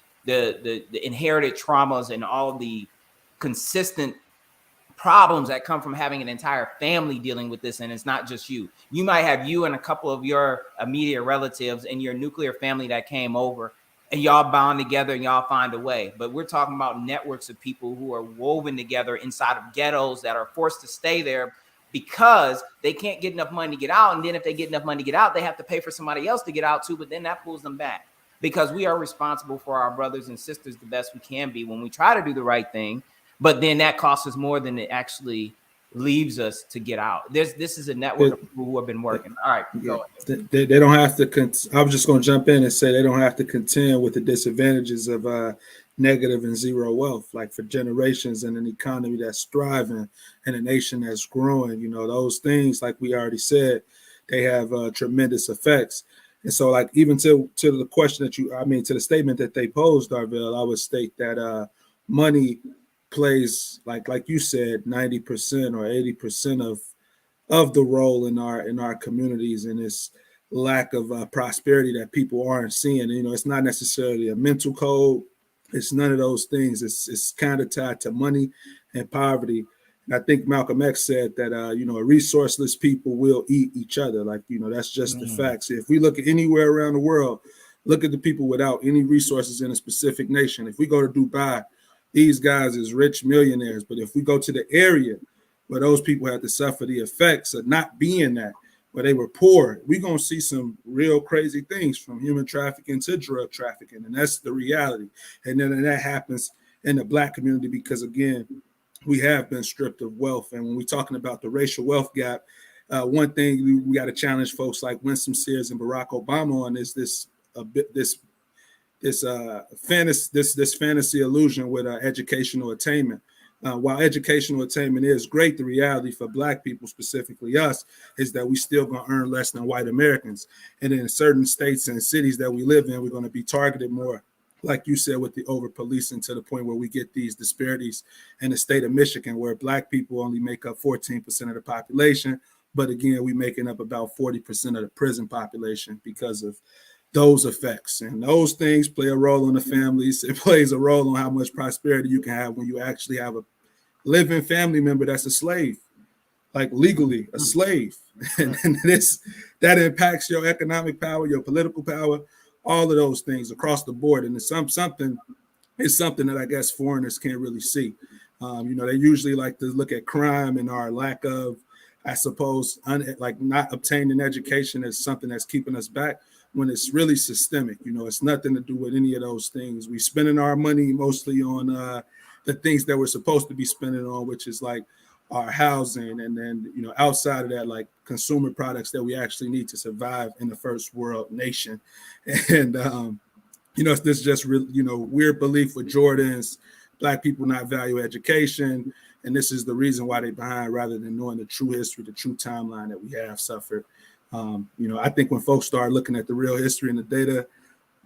inherited traumas and all the consistent problems that come from having an entire family dealing with this. And it's not just you. You might have you and a couple of your immediate relatives and your nuclear family that came over, and y'all bond together and y'all find a way. But we're talking about networks of people who are woven together inside of ghettos that are forced to stay there because they can't get enough money to get out. And then if they get enough money to get out, they have to pay for somebody else to get out too. But then that pulls them back, because we are responsible for our brothers and sisters the best we can be when we try to do the right thing. But then that costs us more than it actually leaves us to get out. This is a network of people who have been working. All right, go ahead. They don't have to. I was just going to jump in and say they don't have to contend with the disadvantages of negative and zero wealth, like for generations in an economy that's thriving and a nation that's growing. Those things, like we already said, they have tremendous effects. And so, like, even to the question that to the statement that they posed, Darville, I would state that money plays, like you said, 90% or 80% of the role in our communities, and this lack of prosperity that people aren't seeing. It's not necessarily a mental code. It's none of those things. It's kind of tied to money and poverty. And I think Malcolm X said that a resourceless people will eat each other. Like, that's just the facts. If we look at anywhere around the world, look at the people without any resources in a specific nation. If we go to Dubai, these guys is rich millionaires. But if we go to the area where those people had to suffer the effects of not being that, where they were poor, we're going to see some real crazy things, from human trafficking to drug trafficking. And that's the reality. And then that happens in the Black community because, again, we have been stripped of wealth. And when we're talking about the racial wealth gap, one thing we got to challenge folks like Winsome Sears and Barack Obama on is this fantasy illusion with educational attainment. While educational attainment is great, the reality for Black people, specifically us, is that we still going to earn less than white Americans. And in certain states and cities that we live in, we're going to be targeted more, like you said, with the over-policing, to the point where we get these disparities in the state of Michigan, where Black people only make up 14% of the population. But again, we're making up about 40% of the prison population because of those effects. And those things play a role in the families. It plays a role on how much prosperity you can have when you actually have a living family member that's a slave, like legally a slave. And that impacts your economic power, your political power, all of those things across the board. And it's something that I guess foreigners can't really see. They usually like to look at crime and our lack of I suppose like not obtaining education is something that's keeping us back, when it's really systemic. You know, it's nothing to do with any of those things. We spending our money mostly on the things that we're supposed to be spending on, which is like our housing, and then, you know, outside of that, like consumer products that we actually need to survive in the first world nation. And you know, this just really, you know, weird belief with Jordans, Black people not value education, and this is the reason why they're behind, rather than knowing the true history, the true timeline that we have suffered. You know, I think when folks start looking at the real history and the data,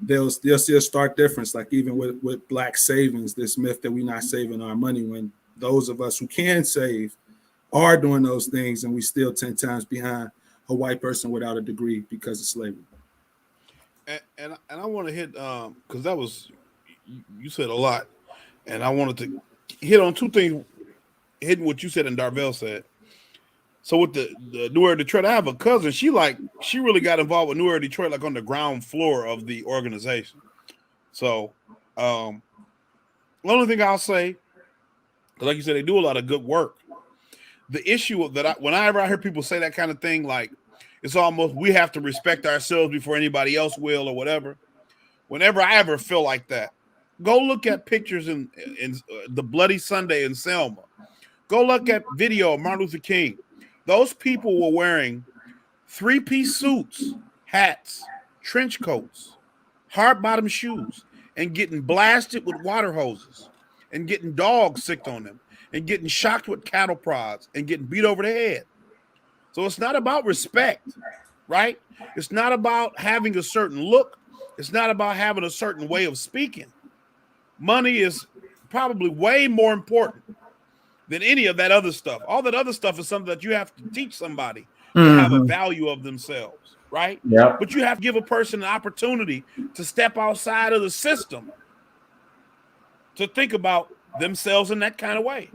they'll see a stark difference. Like even with Black savings, this myth that we're not saving our money, when those of us who can save are doing those things, and we still 10 times behind a white person without a degree because of slavery. And I want to hit because that was, you said a lot, and I wanted to hit on two things, hitting what you said and Darvell said. So with the New Era Detroit, I have a cousin. She really got involved with New Era Detroit, like on the ground floor of the organization. So the only thing I'll say, like you said, they do a lot of good work. The issue that whenever I hear people say that kind of thing, like it's almost we have to respect ourselves before anybody else will or whatever. Whenever I ever feel like that, go look at pictures in the Bloody Sunday in Selma. Go look at video of Martin Luther King. Those people were wearing 3-piece suits, hats, trench coats, hard-bottom shoes, and getting blasted with water hoses, and getting dogs sicked on them, and getting shocked with cattle prods, and getting beat over the head. So it's not about respect, right? It's not about having a certain look. It's not about having a certain way of speaking. Money is probably way more important than any of that other stuff. All that other stuff is something that you have to teach somebody to have a value of themselves, right? Yeah. But you have to give a person an opportunity to step outside of the system to think about themselves in that kind of way,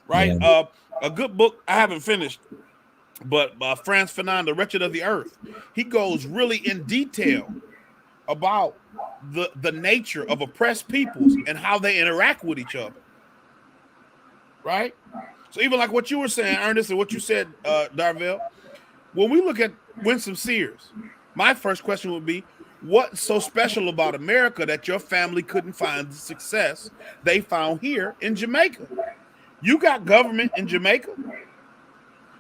right? Yeah. A good book, I haven't finished, but by Franz Fanon, The Wretched of the Earth, he goes really in detail about the nature of oppressed peoples and how they interact with each other. Right? So even like what you were saying, Ernest, and what you said, Darvell, when we look at Winsome Sears, my first question would be, what's so special about America that your family couldn't find the success they found here in Jamaica? You got government in Jamaica.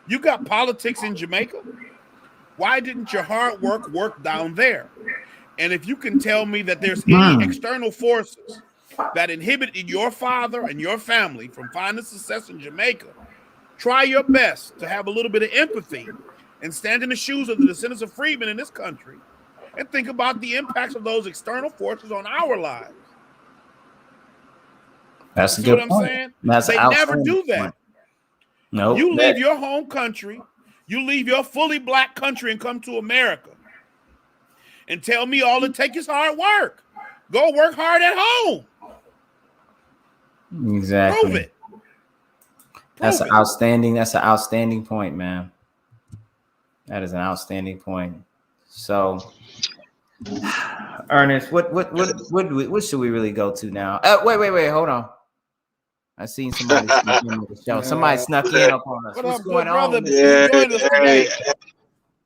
You got politics in Jamaica. Why didn't your hard work down there? And if you can tell me that there's any external forces that inhibited your father and your family from finding success in Jamaica, try your best to have a little bit of empathy and stand in the shoes of the descendants of freedmen in this country and think about the impacts of those external forces on our lives. That's you a good what point. I'm saying? That's they never do that. No, you leave your home country, you leave your fully Black country and come to America and tell me all it takes is hard work. Go work hard at home. Exactly. Prove it. That's an outstanding point, man. That is an outstanding point. So, Ernest, what should we really go to now? Wait, hold on. I seen somebody snuck in with the show. Somebody snuck in up on us. What's going on?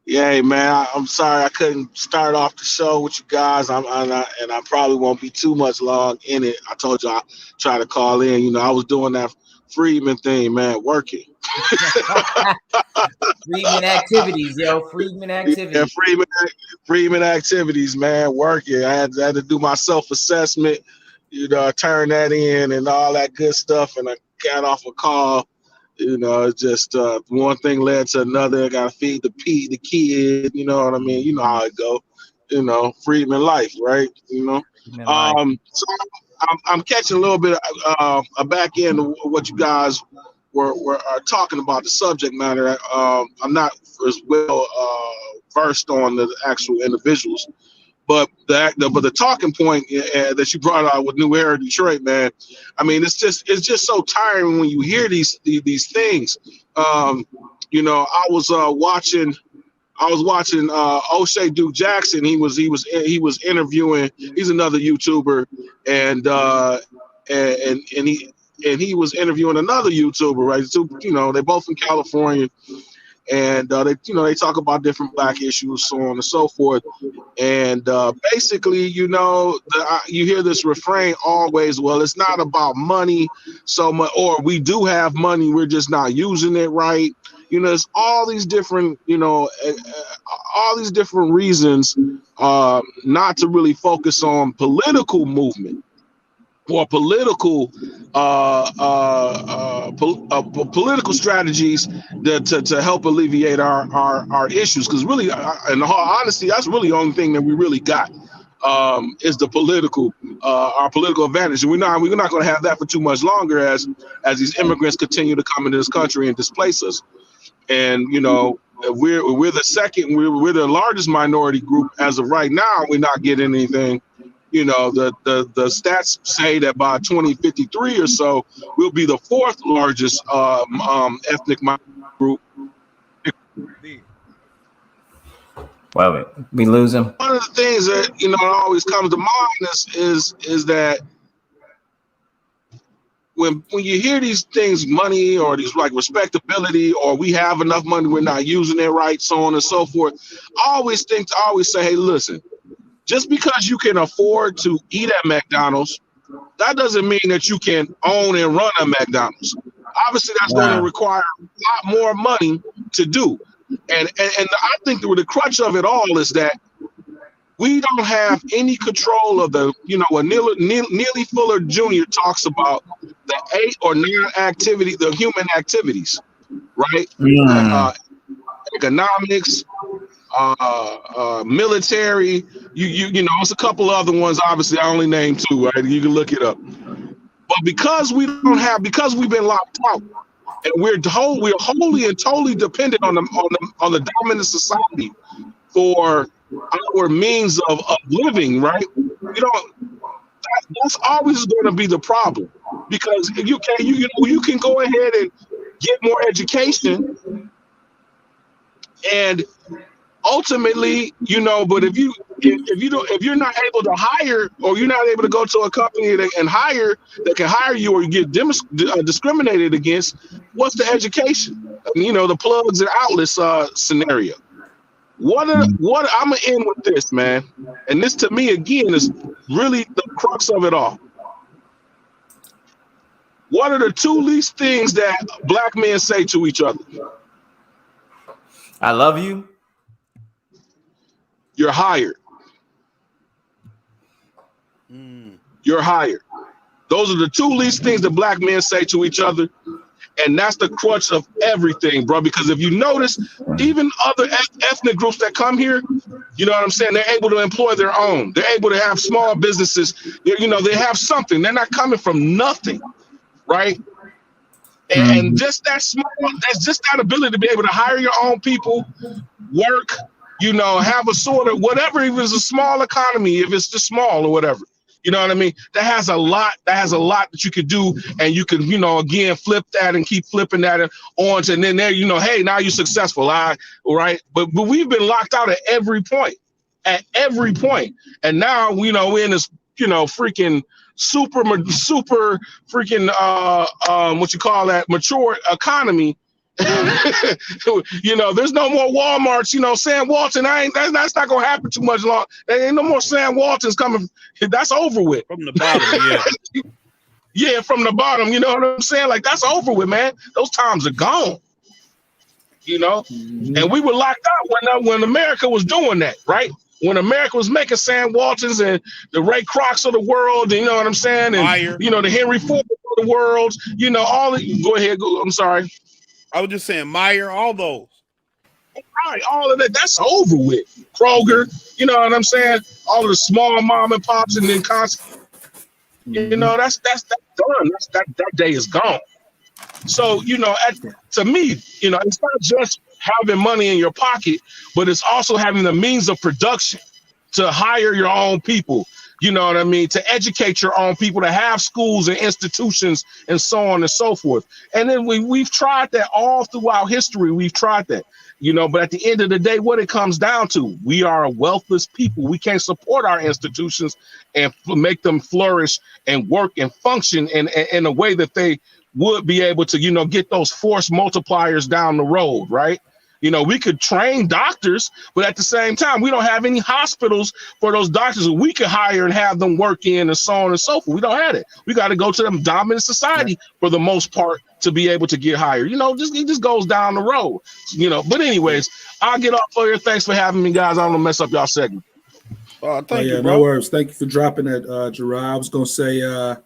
Yeah, man. I'm sorry I couldn't start off the show with you guys. And I probably won't be too much long in it. I told you I try to call in. You know, I was doing that Freedman thing, man, working. Freedman activities, yo. Freedman activities. Yeah, Freedman activities, man, working. I had to do my self-assessment, you know, turn that in and all that good stuff. And I got off a call. You know, it's just one thing led to another. I got to feed the kid. You know what I mean? You know how it go. You know, Freedman life, right? You know. So I'm catching a little bit a back end of what you guys were talking about, the subject matter. I'm not as well versed on the actual individuals, but the talking point that you brought out with New Era Detroit, man. I mean, it's just so tiring when you hear these things. You know, I was watching O'Shea Duke Jackson. He was interviewing. He's another YouTuber, and and he was interviewing another YouTuber, right? So, they're both from California, and they talk about different Black issues, so on and so forth. And basically, you hear this refrain always, well, it's not about money so much, or we do have money, we're just not using it right. There's all these different, all these different reasons not to really focus on political movement or political political strategies to help alleviate our issues. Because really, in all honesty, that's really the only thing that we really got is the political our political advantage. And we're not going to have that for too much longer as these immigrants continue to come into this country and displace us. And we're the second, we're the largest minority group as of right now. We're not getting anything. The stats say that by 2053 or so, we'll be the fourth largest ethnic minority group. Well, we lose him. One of the things that always comes to mind is that when you hear these things, money or these like respectability, or we have enough money, we're not using it right, so on and so forth. I always say, hey, listen, just because you can afford to eat at McDonald's, that doesn't mean that you can own and run a McDonald's. Obviously, that's going to require a lot more money to do. And I think the crutch of it all is that we don't have any control of what Neely Fuller Jr. talks about, the 8 or 9 activity, the human activities, right? Economics, military, it's a couple other ones. Obviously, I only named 2, right? You can look it up. But because we've been locked out, and we're wholly and totally dependent on the dominant society for our means of living, right? That's always going to be the problem, because you can go ahead and get more education, and ultimately, but if you're not able to hire, or you're not able to go to a company that can hire you, or you get discriminated against, what's the education? The plugs and outlets scenario. What I'm gonna end with this, man, and this to me again is really the crux of it all. What are the 2 least things that Black men say to each other? I love you. You're hired. You're hired. Those are the 2 least things that Black men say to each other. And that's the crutch of everything, bro. Because if you notice, even other ethnic groups that come here, you know what I'm saying? They're able to employ their own. They're able to have small businesses. They have something. They're not coming from nothing, right? And just that's just that ability to be able to hire your own people, work, have a sort of whatever, if it's a small economy, if it's just small or whatever. You know what I mean? That has a lot that you could do, and you can, again, flip that and keep flipping that on, and then there, hey, now you're successful, right? But we've been locked out at every point, and now we're in this, freaking super freaking what you call that, mature economy. There's no more Walmarts, Sam Walton. That's not gonna happen too much long. There ain't no more Sam Waltons coming. That's over with. From the bottom, yeah. Yeah, from the bottom, you know what I'm saying? Like, that's over with, man. Those times are gone. And we were locked out when America was doing that, right? When America was making Sam Waltons and the Ray Krocs of the world, you know what I'm saying? And Meyer. The Henry Ford of the world, all the, go ahead, I'm sorry. I was just saying, Meyer, all those. Right, all of that, that's over with. Kroger, you know what I'm saying? All of the small mom and pops, and then constant, that's done. That day is gone. So, to me, it's not just having money in your pocket, but it's also having the means of production to hire your own people. You know what I mean? To educate your own people, to have schools and institutions and so on and so forth. And then we've tried that all throughout history. We've tried that. You know, but at the end of the day, what it comes down to, we are a wealthless people. We can't support our institutions and make them flourish and work and function in a way that they would be able to, you know, get those force multipliers down the road, right? You know, we could train doctors, but at the same time, we don't have any hospitals for those doctors that we could hire and have them work in and so on and so forth. We don't have it. We got to go to them dominant society for the most part to be able to get hired. You know, it just goes down the road, you know. But anyways, I'll get off here. Thanks for having me, guys. I don't want to mess up y'all segment. Thank you, bro. No worries. Thank you for dropping that, Gerard. I was going to say,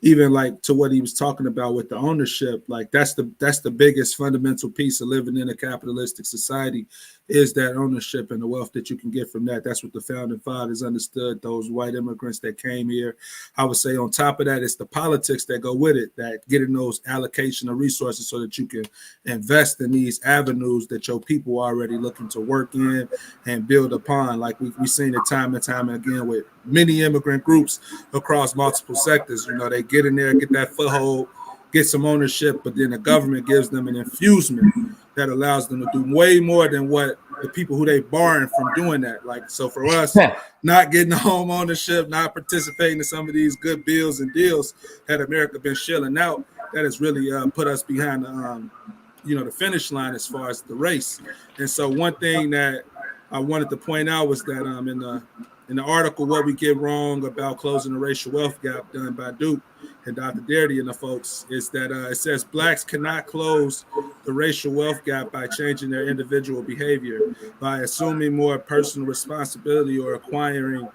even like to what he was talking about with the ownership, like that's the biggest fundamental piece of living in a capitalistic society is that ownership and the wealth that you can get from that. That's what the founding fathers understood, those white immigrants that came here. I would say on top of that, it's the politics that go with it, that getting those allocation of resources so that you can invest in these avenues that your people are already looking to work in and build upon. Like we've seen it time and time again with many immigrant groups across multiple sectors. You know, they get in there, get that foothold, get some ownership, but then the government gives them an infusement that allows them to do way more than what the people who they borrowing from doing that. Like, so for us, not getting the home ownership, not participating in some of these good bills and deals that America been shilling out, that has really put us behind the finish line as far as the race. And so one thing that I wanted to point out was that in the article, What We Get Wrong About Closing the Racial Wealth Gap, done by Duke and Dr. Darity and the folks, is that it says blacks cannot close the racial wealth gap by changing their individual behavior, by assuming more personal responsibility or acquiring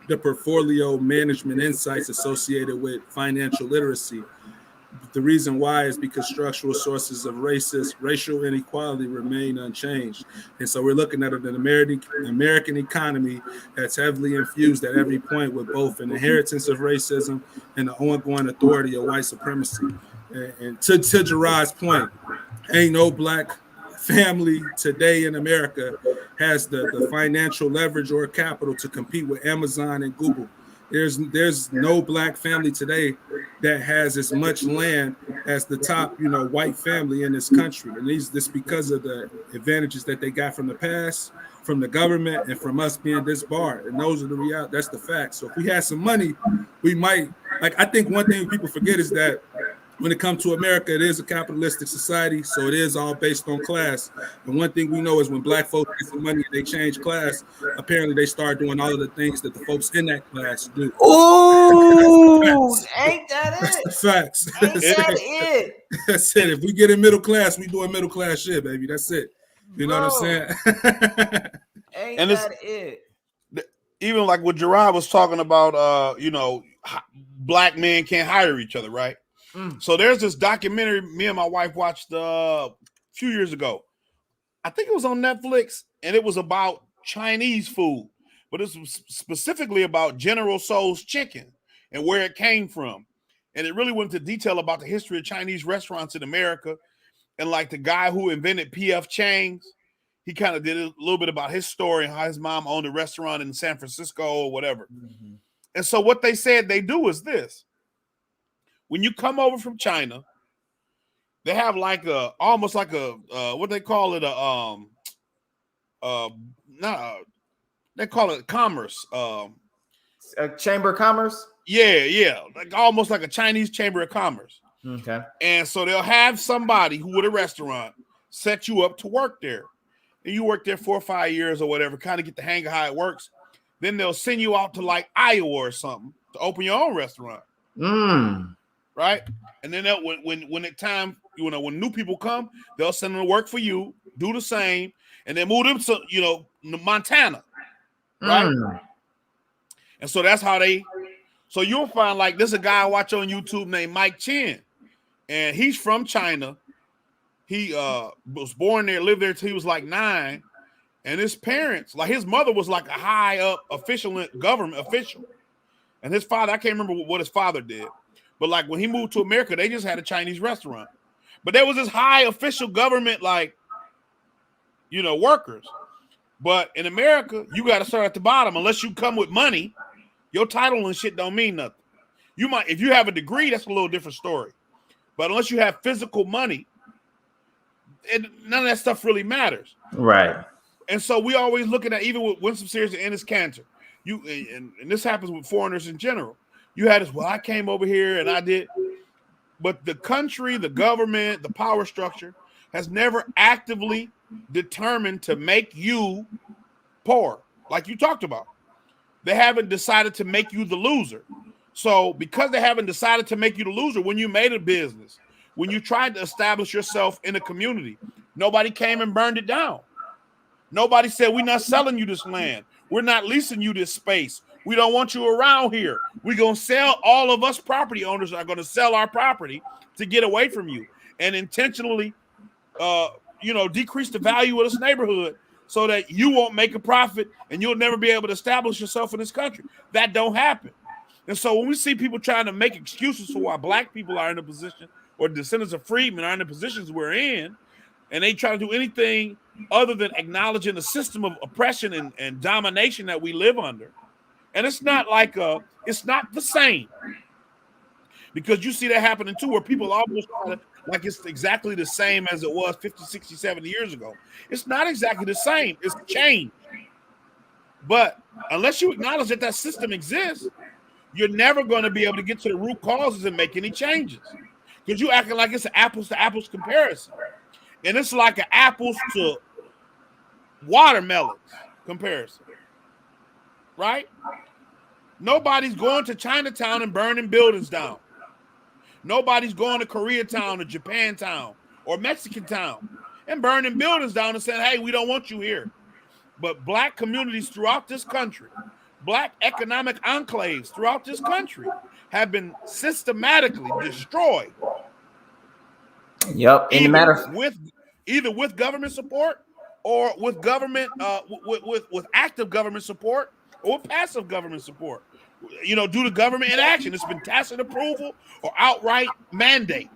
the portfolio management insights associated with financial literacy. The reason why is because structural sources of racial inequality remain unchanged. And so we're looking at an American economy that's heavily infused at every point with both an inheritance of racism and the ongoing authority of white supremacy. And to Gerard's point, ain't no black family today in America has the financial leverage or capital to compete with Amazon and Google. There's no black family today that has as much land as the top, white family in this country. And this because of the advantages that they got from the past, from the government, and from us being disbarred. And those are the reality. That's the facts. So if we had some money, we might, I think one thing people forget is that when it comes to America, it is a capitalistic society, so it is all based on class. And one thing we know is when black folks get some money and they change class, apparently they start doing all of the things that the folks in that class do. Ooh, ain't that it? That's the facts. Ain't that it? That's it. If we get in middle class, we doing middle class shit, baby. That's it. You know what I'm saying? Ain't that it? Even like what Gerard was talking about, black men can't hire each other, right? So there's this documentary me and my wife watched a few years ago. I think it was on Netflix, and it was about Chinese food, but it was specifically about General Tso's chicken and where it came from. And it really went into detail about the history of Chinese restaurants in America. And like the guy who invented P.F. Chang's, he kind of did a little bit about his story and how his mom owned a restaurant in San Francisco or whatever. Mm-hmm. And so what they said they do is this. When you come over from China, they have almost like what they call it, they call it commerce. A chamber of commerce? Yeah. Like almost like a Chinese chamber of commerce. Okay. And so they'll have somebody who with a restaurant set you up to work there. And you work there 4 or 5 years or whatever, kind of get the hang of how it works. Then they'll send you out to like Iowa or something to open your own restaurant. Right? And then when it time, when new people come, they'll send them to work for you, do the same, and then move them to, Montana. Right? And so that's how so you'll find like there's a guy I watch on YouTube named Mike Chen, and he's from China. He was born there, lived there till he was like 9. And his parents, like his mother was like a high up government official. And his father, I can't remember what his father did. But like when he moved to America, they just had a Chinese restaurant. But there was this high official government, workers. But in America, you got to start at the bottom. Unless you come with money, your title and shit don't mean nothing. You might, if you have a degree, that's a little different story. But unless you have physical money, none of that stuff really matters. Right. And so we always looking at, even with Winsome Sears and Enes Kanter, and this happens with foreigners in general. You had this, well, I came over here and I did, but the country, the government, the power structure has never actively determined to make you poor, like you talked about. They haven't decided to make you the loser. So because they haven't decided to make you the loser, when you made a business, when you tried to establish yourself in a community, nobody came and burned it down. Nobody said, we're not selling you this land. We're not leasing you this space. We don't want you around here. We're going to sell, all of us property owners are going to sell our property to get away from you and intentionally, decrease the value of this neighborhood so that you won't make a profit and you'll never be able to establish yourself in this country. That don't happen. And so when we see people trying to make excuses for why black people are in a position, or descendants of freedmen are in the positions we're in, and they try to do anything other than acknowledging the system of oppression and domination that we live under. And it's not it's not the same, because you see that happening too, where people almost like it's exactly the same as it was 50, 60, 70 years ago. It's not exactly the same. It's changed. But unless you acknowledge that that system exists, you're never going to be able to get to the root causes and make any changes, because you're acting like it's an apples to apples comparison. And it's like an apples to watermelons comparison, right? Nobody's going to Chinatown and burning buildings down. Nobody's going to Koreatown or Japantown or Mexican town and burning buildings down and saying, hey, we don't want you here. But black communities throughout this country, black economic enclaves throughout this country have been systematically destroyed. Yep. In the matter either with government support or with government with active government support or with passive government support. Due to government inaction. It's been tacit approval or outright mandate.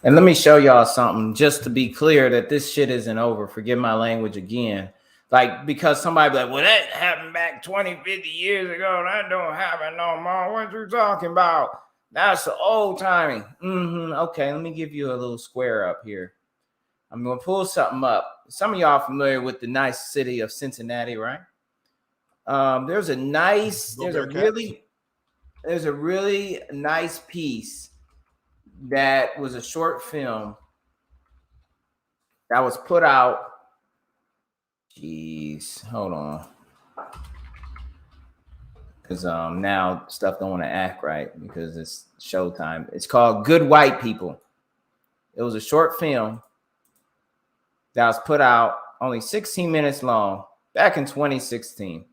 And let me show y'all something, just to be clear that this shit isn't over. Forgive my language again. Like, because somebody be like, well, that happened back 20, 50 years ago. That don't happen no more. What you talking about? That's the old timing. Okay, let me give you a little square up here. I'm going to pull something up. Some of y'all familiar with the nice city of Cincinnati, right? There's a really nice piece that was a short film that was put out. Jeez, hold on. Because now stuff don't want to act right because it's showtime. It's called Good White People. It was a short film that was put out, only 16 minutes long, back in 2016.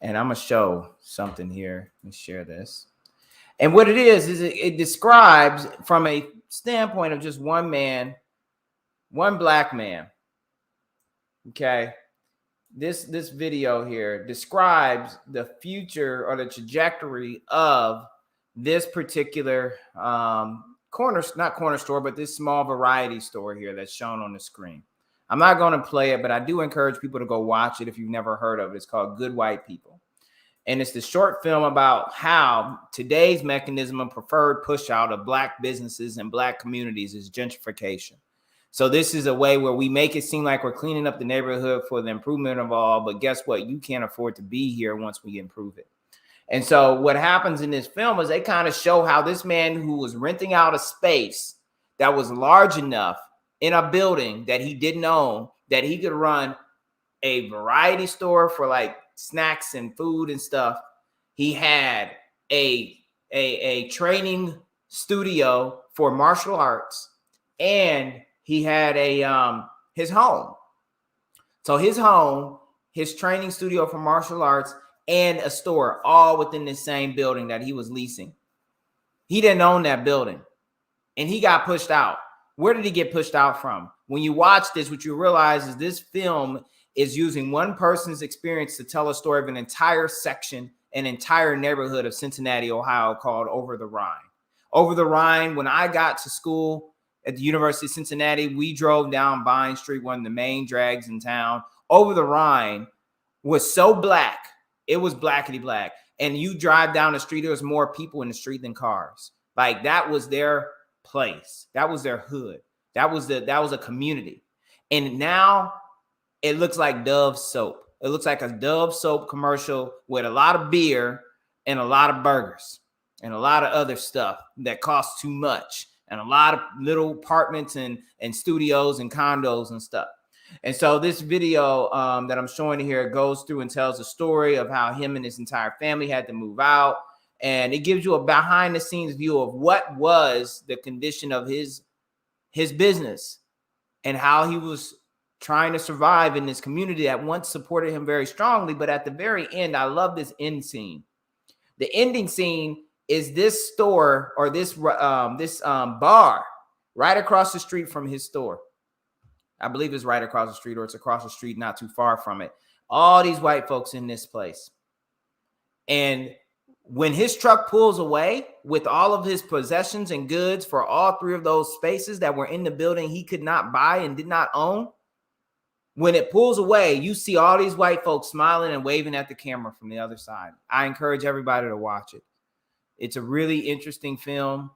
And I'm going to show something here. Let me share this. And what it is it describes from a standpoint of just one man, one black man. Okay. This video here describes the future or the trajectory of this particular not corner store, but this small variety store here that's shown on the screen. I'm not going to play it, but I do encourage people to go watch it if you've never heard of it. It's called Good White People. And it's the short film about how today's mechanism of preferred push out of black businesses and black communities is gentrification. So this is a way where we make it seem like we're cleaning up the neighborhood for the improvement of all, but guess what? You can't afford to be here once we improve it. And so what happens in this film is they kind of show how this man who was renting out a space that was large enough in a building that he didn't own, that he could run a variety store for like snacks and food and stuff. He had a training studio for martial arts, and he had his home. So his home, his training studio for martial arts, and a store all within the same building that he was leasing. He didn't own that building, and he got pushed out. Where did he get pushed out from? When you watch this, what you realize is this film is using one person's experience to tell a story of an entire section, an entire neighborhood of Cincinnati, Ohio, called Over the Rhine. Over the Rhine, when I got to school at the University of Cincinnati, we drove down Vine Street, one of the main drags in town. Over the Rhine was so black. It was blackety black. And you drive down the street, there was more people in the street than cars. Like, that was their place. That was their hood. That was a community. And now it looks like Dove soap. It looks like a Dove soap commercial with a lot of beer and a lot of burgers and a lot of other stuff that costs too much, and a lot of little apartments and studios and condos and stuff. And so this video that I'm showing here goes through and tells a story of how him and his entire family had to move out. And it gives you a behind the scenes view of what was the condition of his business and how he was trying to survive in this community that once supported him very strongly. But at the very end, I love this end scene. The ending scene is this store, or this bar right across the street from his store. I believe it's right across the street, or it's across the street, not too far from it. All these white folks in this place. And when his truck pulls away with all of his possessions and goods for all three of those spaces that were in the building he could not buy and did not own, when it pulls away, you see all these white folks smiling and waving at the camera from the other side. I encourage everybody to watch it. It's a really interesting film,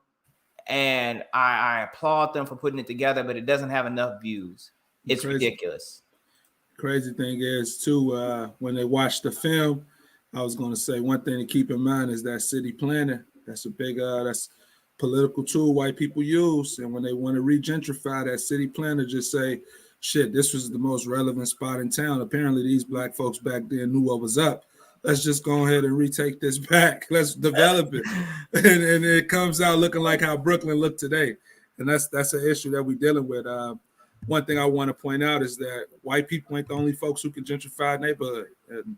and I applaud them for putting it together, but it doesn't have enough views. It's ridiculous. Crazy thing is, too, when they watch the film, I was going to say one thing to keep in mind is that city planning. That's a big, that's political tool white people use. And when they want to regentrify, that city planner just say, shit, this was the most relevant spot in town. Apparently, these black folks back then knew what was up. Let's just go ahead and retake this back. Let's develop it. and it comes out looking like how Brooklyn looked today. And that's an issue that we're dealing with. One thing I want to point out is that white people ain't the only folks who can gentrify a neighborhood. And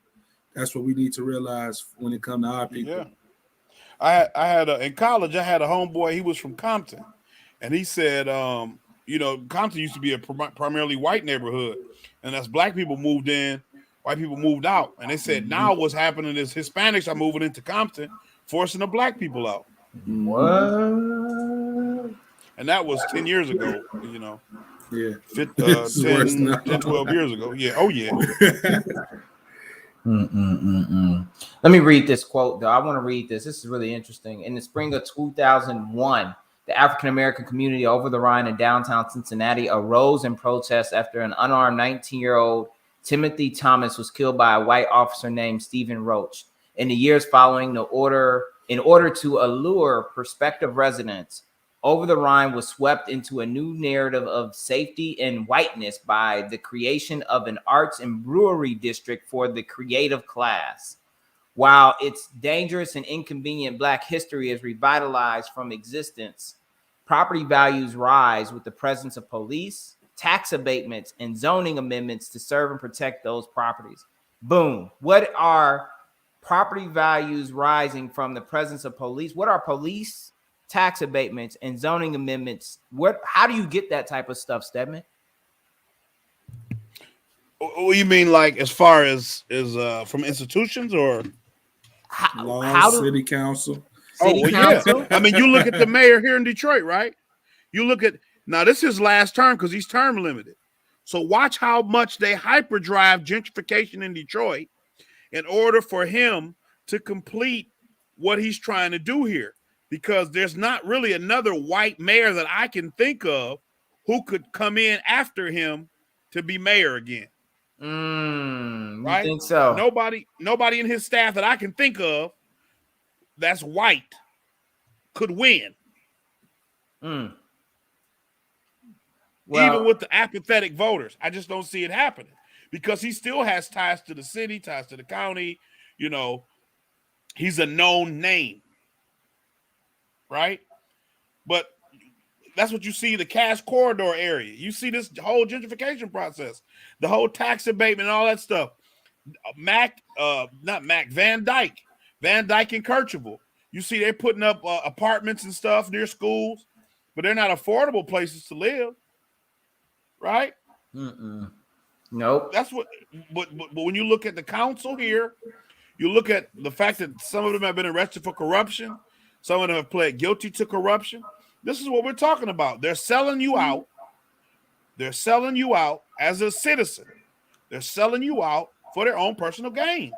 that's what we need to realize when it comes to our people. Yeah. I had in college, I had a homeboy. He was from Compton. And he said, Compton used to be a primarily white neighborhood. And as black people moved in, white people moved out. And they said, now what's happening is Hispanics are moving into Compton, forcing the black people out. What? And that was 10 years ago, Yeah. 10, 12 years ago. Yeah. Oh, yeah. Let me read this quote, though. I want to read this. This is really interesting. In the spring of 2001, the African-American community over the Rhine in downtown Cincinnati arose in protest after an unarmed 19-year-old Timothy Thomas was killed by a white officer named Stephen Roach. In the years following, in order to allure prospective residents, over the Rhine was swept into a new narrative of safety and whiteness by the creation of an arts and brewery district for the creative class. While its dangerous and inconvenient Black history is revitalized from existence, property values rise with the presence of police, tax abatements, and zoning amendments to serve and protect those properties. Boom. What are property values rising from the presence of police? What are police, tax abatements, and zoning amendments? How do you get that type of stuff, Stedman? What do you mean, like as far as from institutions or city council? Yeah. I mean, you look at the mayor here in Detroit, right? You look at now. This is his last term because he's term limited. So watch how much they hyperdrive gentrification in Detroit in order for him to complete what he's trying to do here. Because there's not really another white mayor that I can think of who could come in after him to be mayor again. Right? You think so? Nobody in his staff that I can think of that's white could win. Well, even with the apathetic voters, I just don't see it happening because he still has ties to the city, ties to the county. He's a known name. Right? But that's what you see, the Cass Corridor area. You see this whole gentrification process, the whole tax abatement and all that stuff. Van Dyke and Kercheval. You see they're putting up apartments and stuff near schools, but they're not affordable places to live. Right? Nope. That's what, but when you look at the council here, you look at the fact that some of them have been arrested for corruption. Some of them have pled guilty to corruption. This is what we're talking about. They're selling you out. They're selling you out as a citizen. They're selling you out for their own personal gain.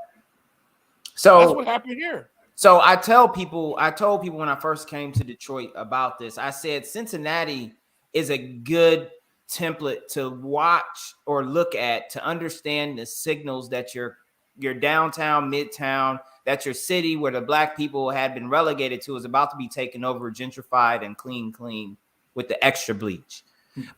So that's what happened here. So I told people when I first came to Detroit about this. I said Cincinnati is a good template to watch or look at to understand the signals that your downtown, midtown, that your city where the black people had been relegated to is about to be taken over, gentrified, and clean with the extra bleach.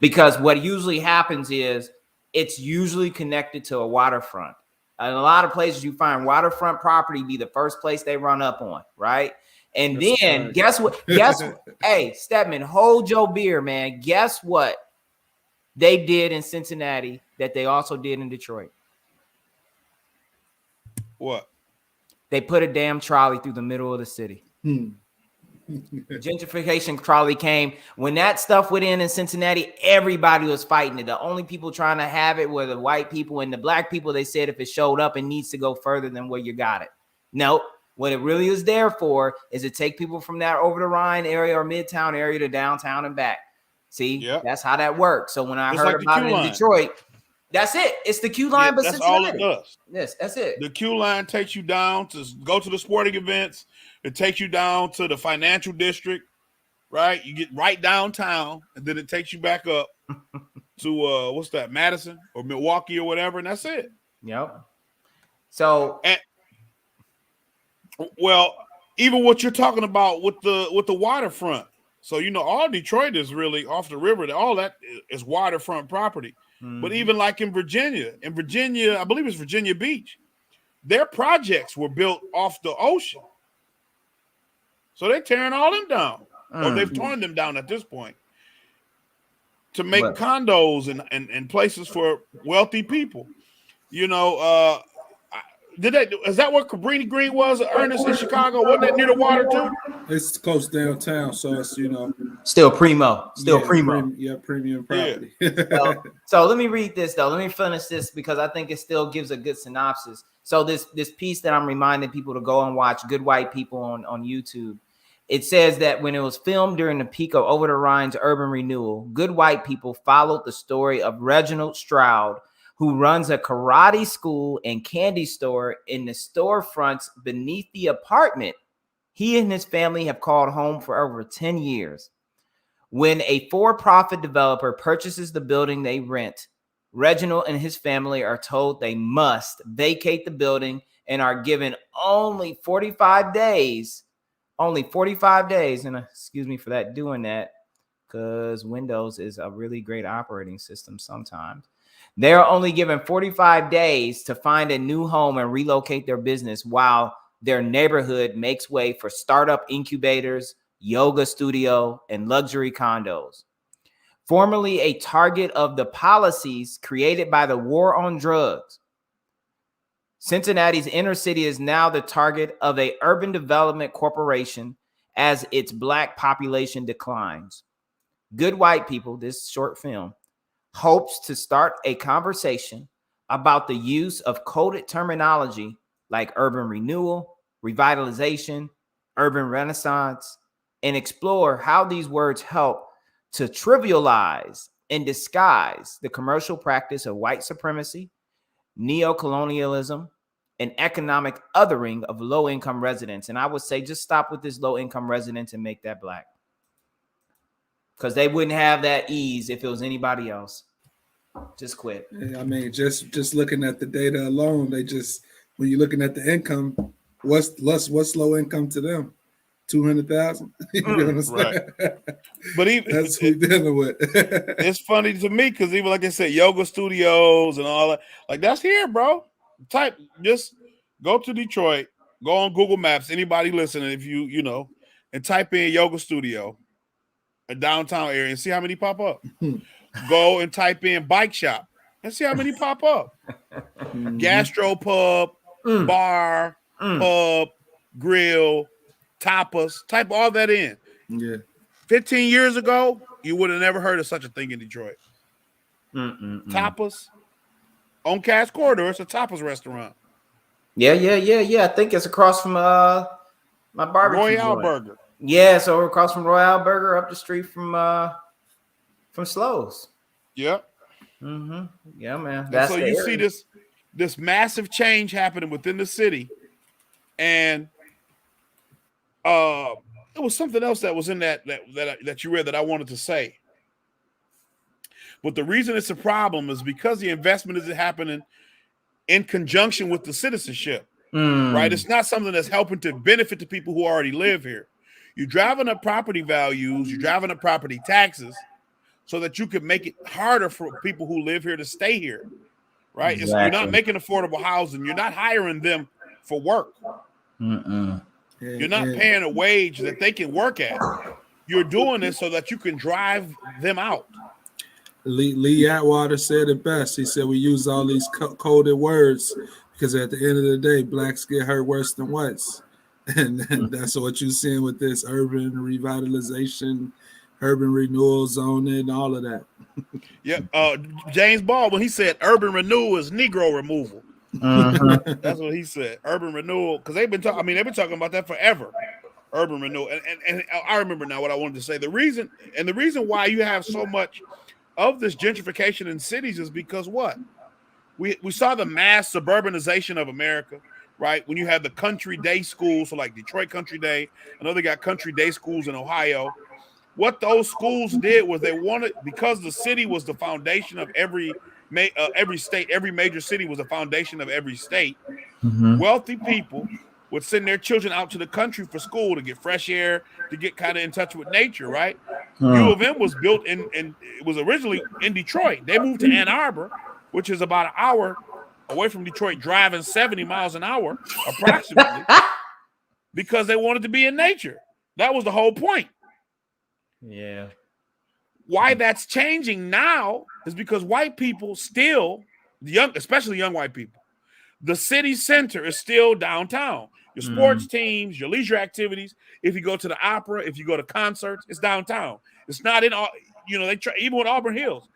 Because what usually happens is it's usually connected to a waterfront. In a lot of places you find waterfront property be the first place they run up on, right? And That's then right. guess what? Hey, Stedman, hold your beer, man. Guess what they did in Cincinnati that they also did in Detroit? What? They put a damn trolley through the middle of the city. The gentrification trolley came. When that stuff went in Cincinnati, everybody was fighting it. The only people trying to have it were the white people, and the black people, they said if it showed up, it needs to go further than where you got it. Nope. What it really is there for is to take people from that over the Rhine area or Midtown area to downtown and back. See, That's how that works. So when I heard about it in Detroit, that's it. It's the Q line, but that's Cincinnati. all it does. Yes, that's it. The Q line takes you down to go to the sporting events. It takes you down to the financial district, right? You get right downtown, and then it takes you back up to what's that, Madison or Milwaukee or whatever, and that's it. Yep. So, well, even what you're talking about with the waterfront. So all Detroit is really off the river. All that is waterfront property. But even like in Virginia, I believe it's Virginia Beach, their projects were built off the ocean. So they're tearing all them down, or they've torn them down at this point to make condos and places for wealthy people. Is that what Cabrini Green was, Ernest, in Chicago? Wasn't that near the water too? It's close downtown, so it's still primo. Premium property. So let me read this though. Let me finish this because I think it still gives a good synopsis. So this piece that I'm reminding people to go and watch, Good White People on YouTube. It says that when it was filmed during the peak of Over the Rhine's urban renewal, Good White People followed the story of Reginald Stroud, who runs a karate school and candy store in the storefronts beneath the apartment he and his family have called home for over 10 years. When a for-profit developer purchases the building they rent, Reginald and his family are told they must vacate the building and are given only 45 days. And excuse me for that, doing that, because Windows is a really great operating system sometimes. They're only given 45 days to find a new home and relocate their business while their neighborhood makes way for startup incubators, yoga studio, and luxury condos. Formerly a target of the policies created by the war on drugs, Cincinnati's inner city is now the target of an urban development corporation as its black population declines. Good White People, this short film, hopes to start a conversation about the use of coded terminology like urban renewal, revitalization, urban renaissance, and explore how these words help to trivialize and disguise the commercial practice of white supremacy, neocolonialism, and economic othering of low-income residents. And I would say just stop with this low-income residents and make that black. Because they wouldn't have that ease if it was anybody else. Just quit. I mean, just looking at the data alone, when you're looking at the income, what's low income to them? 200,000. You understand? Right. But even that's what we're dealing with. It's funny to me because even like I said, yoga studios and all that, like that's here, bro. Just go to Detroit, go on Google Maps. Anybody listening, if you know, and type in yoga studio, a downtown area, and see how many pop up. Go and type in bike shop and see how many pop up. Gastro pub, bar, pub, grill, tapas. Type all that in. Yeah. 15 years ago, you would have never heard of such a thing in Detroit. Tapas on Cass Corridor. It's a tapas restaurant. Yeah. I think it's across from my barbecue Royale joint. Burger. Yeah, so across from Royale Burger, up the street from Slows. Yep. Yeah, man. So you see this massive change happening within the city, and it was something else that was in that you read that I wanted to say. But the reason it's a problem is because the investment isn't happening in conjunction with the citizenship, right? It's not something that's helping to benefit the people who already live here. You're driving up property values, you're driving up property taxes so that you can make it harder for people who live here to stay here, right? Exactly. You're not making affordable housing. You're not hiring them for work. You're not paying a wage that they can work at. You're doing this so that you can drive them out. Lee Atwater said it best. He said we use all these coded words because at the end of the day, blacks get hurt worse than whites. And that's what you're seeing with this urban revitalization, urban renewal zoning, and all of that. Yeah, James Baldwin, he said urban renewal is Negro removal. That's what he said. Urban renewal, because they've been talking. I mean, they've been talking about that forever. Urban renewal, and I remember now what I wanted to say. The reason why you have so much of this gentrification in cities is because what? We saw the mass suburbanization of America, right? When you had the country day schools, so like Detroit Country Day, I know they got country day schools in Ohio. What those schools did was they wanted, because the city was the foundation of every state, every major city was the foundation of every state. Wealthy people would send their children out to the country for school to get fresh air, to get kind of in touch with nature, right? U of M was built in it was originally in Detroit. They moved to Ann Arbor, which is about an hour away from Detroit, driving 70 miles an hour approximately, because they wanted to be in nature. That was the whole point. Yeah. Why that's changing now is because white people still, especially young white people, the city center is still downtown. Your sports teams, your leisure activities. If you go to the opera, if you go to concerts, it's downtown. It's not in, even with Auburn Hills.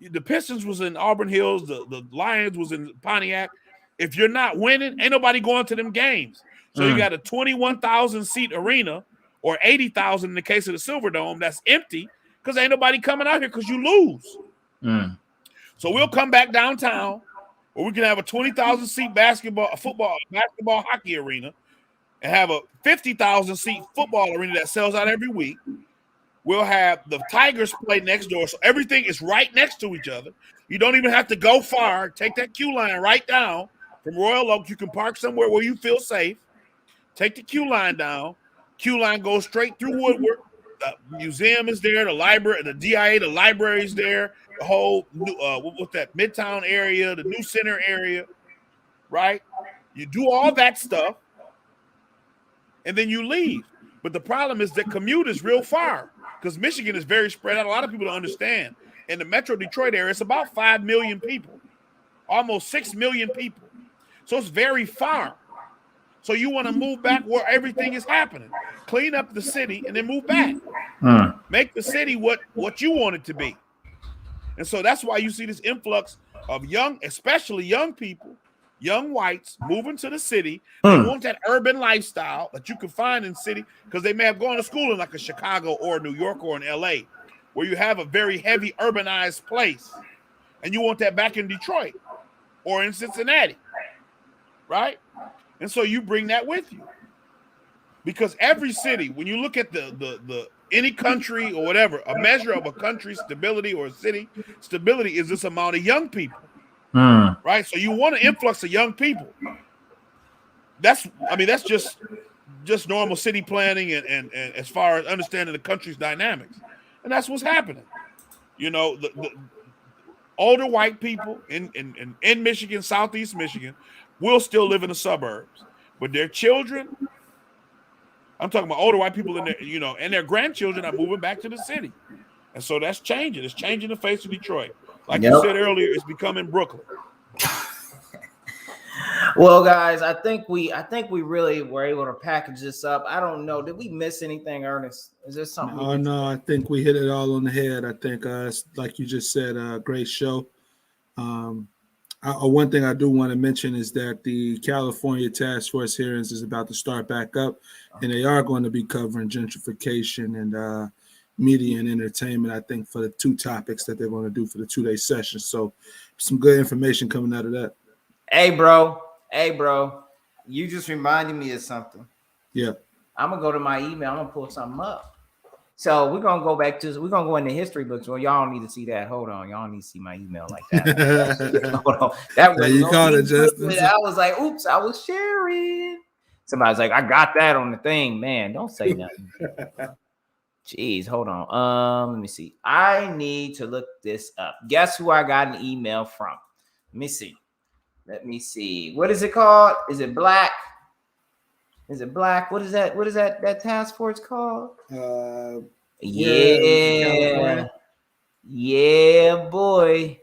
The Pistons was in Auburn Hills. The Lions was in Pontiac. If you're not winning, ain't nobody going to them games. So you got a 21,000 seat arena, or 80,000 in the case of the Silver Dome, that's empty because ain't nobody coming out here because you lose. So we'll come back downtown, or we can have a 20,000 seat basketball, hockey arena, and have a 50,000 seat football arena that sells out every week. We'll have the Tigers play next door, so everything is right next to each other. You don't even have to go far. Take that Q line right down from Royal Oak. You can park somewhere where you feel safe. Take the Q line down. Q line goes straight through Woodward. The museum is there. The library, the DIA, the library is there. The whole what's that Midtown area, the New Center area, right? You do all that stuff, and then you leave. But the problem is that commute is real far because Michigan is very spread out. A lot of people don't understand. In the Metro Detroit area, it's about 5 million people, almost 6 million people. So it's very far. So you want to move back where everything is happening. Clean up the city and then move back. Make the city what you want it to be. And so that's why you see this influx of especially young people, young whites moving to the city. They want that urban lifestyle that you can find in city because they may have gone to school in like a Chicago or New York or in LA, where you have a very heavy urbanized place. And you want that back in Detroit or in Cincinnati, right? And so you bring that with you. Because every city, when you look at the any country or whatever, a measure of a country's stability or a city stability is this amount of young people. Right? So you want an influx of young people. That's just normal city planning and as far as understanding the country's dynamics. And that's what's happening. You know, the older white people in Michigan, Southeast Michigan, will still live in the suburbs, but their children, I'm talking about older white people and their grandchildren are moving back to the city. And so that's changing. It's changing the face of Detroit. Like you said earlier, it's becoming Brooklyn. Well, guys, I think we really were able to package this up. I don't know. Did we miss anything, Ernest? Is there something? Oh, no, I think we hit it all on the head. I think, like you just said, a great show. One thing I do want to mention is that the California Task Force hearings is about to start back up, and they are going to be covering gentrification and media and entertainment, I think, for the two topics that they're going to do for the 2-day session. So some good information coming out of that. Hey, bro, you just reminded me of something. Yeah. I'm going to go to my email. I'm going to pull something up. So we're gonna go into history books. Well, y'all don't need to see that. Hold on, y'all don't need to see my email like that. Hold on. That was you called it, Justin. I was like, oops, I was sharing. Somebody's like, I got that on the thing, man. Don't say nothing. Jeez, hold on. Let me see. I need to look this up. Guess who I got an email from? Let me see. What is it called? Is it Black? Is it Black? What is that? What is that task force called? Yeah. Yeah, boy.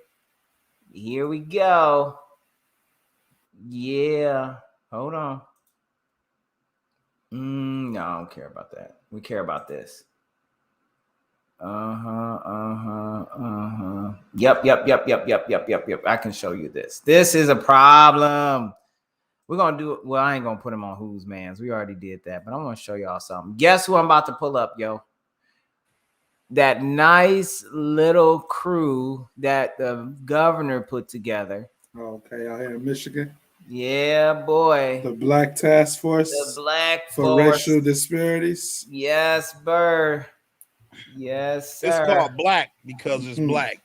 Here we go. Yeah. Hold on. No, I don't care about that. We care about this. Yep. I can show you this. This is a problem. We're gonna do it. Well, I ain't gonna put him on Who's Mans. We already did that, but I'm gonna show y'all something. Guess who I'm about to pull up, yo? That nice little crew that the governor put together. Okay, out here in Michigan. Yeah, boy. The Black Task Force. The Black for racial disparities. Yes, Burr. Yes, sir. It's called Black because it's black.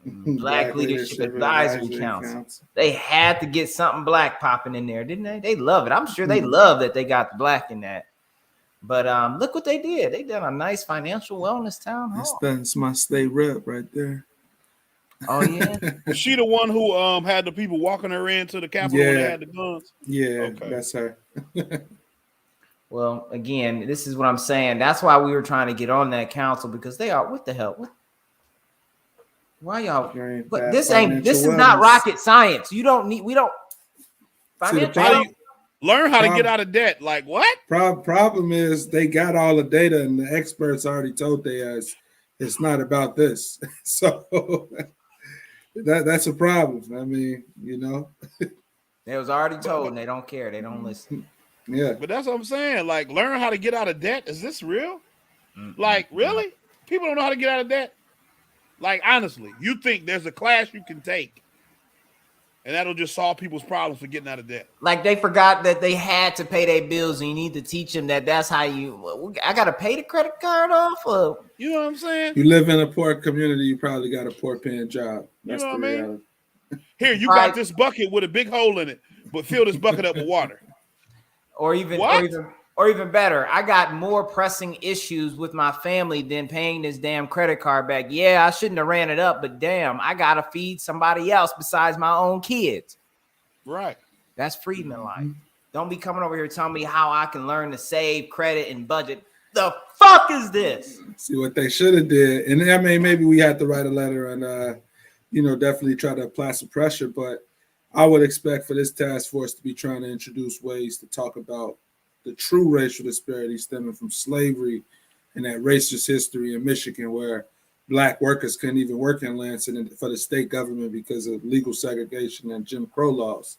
Black Leadership Advisory Council. They had to get something black popping in there, didn't they? They love it. I'm sure they love that they got the black in that. But look what they did. They done a nice financial wellness town hall. That's my state rep right there. Oh yeah. Was she the one who had the people walking her into the Capitol when they had the guns? Yeah, that's her. Well, again, this is what I'm saying. That's why we were trying to get on that council, because they are, what the hell? Why y'all? But this is not rocket science. We don't. Learn how to get out of debt. Like what? Problem is they got all the data and the experts already told they it's not about this. So that's a problem. I mean, They was already told and they don't care. They don't listen. Yeah. But that's what I'm saying. Like, learn how to get out of debt. Is this real? Like, really? People don't know how to get out of debt? Like, honestly, you think there's a class you can take and that'll just solve people's problems for getting out of debt? Like, they forgot that they had to pay their bills, and you need to teach them that's how I got to pay the credit card off of. You know what I'm saying? You live in a poor community, you probably got a poor paying job. That's you know the what I reality. mean? Here, you got this bucket with a big hole in it, but fill this bucket up with water. Or even better, I got more pressing issues with my family than paying this damn credit card back. Yeah, I shouldn't have ran it up, but damn, I gotta feed somebody else besides my own kids. Right. That's freedom life. Don't be coming over here telling me how I can learn to save, credit, and budget. The fuck is this? See what they should have did. And I mean, maybe we had to write a letter and definitely try to apply some pressure, but I would expect for this task force to be trying to introduce ways to talk about the true racial disparities stemming from slavery and that racist history in Michigan, where Black workers couldn't even work in Lansing for the state government because of legal segregation and Jim Crow laws,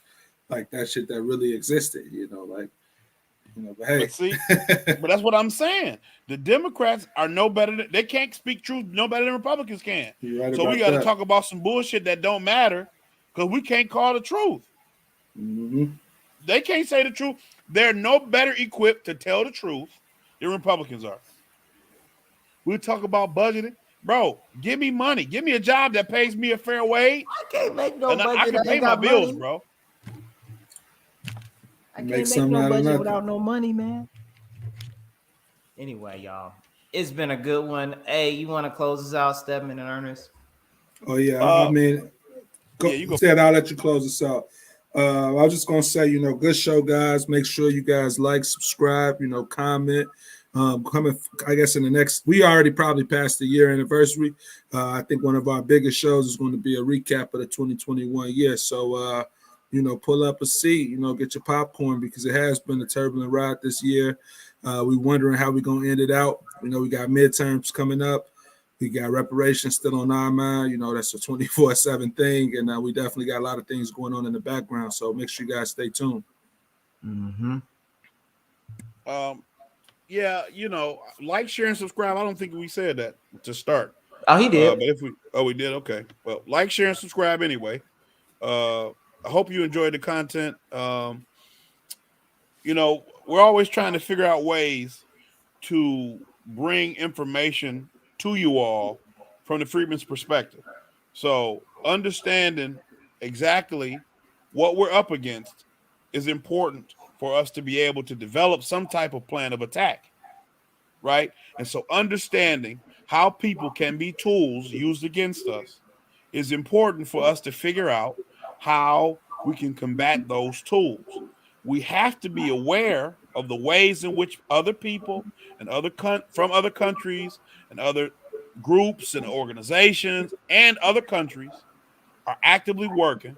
like that shit that really existed, but hey. But see, but that's what I'm saying. The Democrats are no better. They can't speak truth no better than Republicans can. Right, so we got to talk about some bullshit that don't matter because we can't call the truth. Mm-hmm. They can't say the truth. They're no better equipped to tell the truth than Republicans are. We talk about budgeting. Bro, give me money. Give me a job that pays me a fair wage. I can't make no budget. I can pay my bills, bro. I can't make no budget without no money, man. Anyway, y'all, it's been a good one. Hey, you want to close us out, Stedman and Ernest? Oh, yeah. I mean, you go. I'll let you close us out. I was just going to say, good show, guys. Make sure you guys like, subscribe, comment. Coming, I guess, in the next, we already probably passed the year anniversary. I think one of our biggest shows is going to be a recap of the 2021 year. So, pull up a seat, get your popcorn, because it has been a turbulent ride this year. We're wondering how we're going to end it out. We got midterms coming up. We got reparations still on our mind. That's a 24/7 thing. And we definitely got a lot of things going on in the background. So make sure you guys stay tuned. Mm-hmm. Yeah, like, share, and subscribe. I don't think we said that to start. Oh, he did. We did. Okay. Well, like, share, and subscribe anyway. I hope you enjoyed the content. We're always trying to figure out ways to bring information to you all from the freedman's perspective. So understanding exactly what we're up against is important for us to be able to develop some type of plan of attack, right? And so understanding how people can be tools used against us is important for us to figure out how we can combat those tools. We have to be aware of the ways in which other people and from other countries and other groups and organizations and other countries are actively working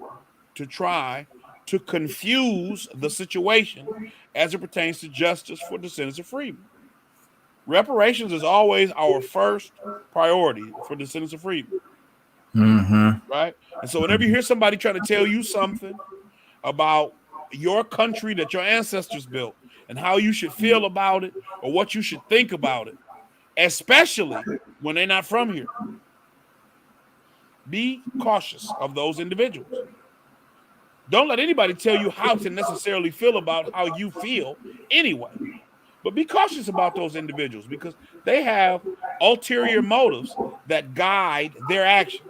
to try to confuse the situation as it pertains to justice for descendants of freedmen. Reparations is always our first priority for descendants of freedmen. Mm-hmm. Right? And so whenever you hear somebody try to tell you something about your country that your ancestors built and how you should feel about it or what you should think about it, especially when they're not from here, be cautious of those individuals. Don't let anybody tell you how to necessarily feel about how you feel anyway. But be cautious about those individuals because they have ulterior motives that guide their actions.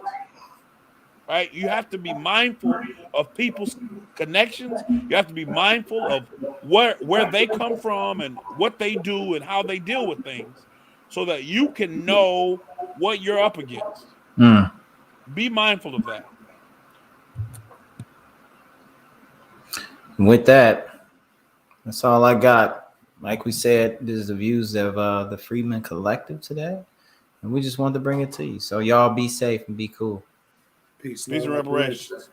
Right? You have to be mindful of people's connections. You have to be mindful of where they come from and what they do and how they deal with things so that you can know what you're up against. Be mindful of that. With that, that's all I got. Like we said, this is the views of the Freedmen Collective today, and we just wanted to bring it to you. So y'all be safe and be cool. Peace and reparations.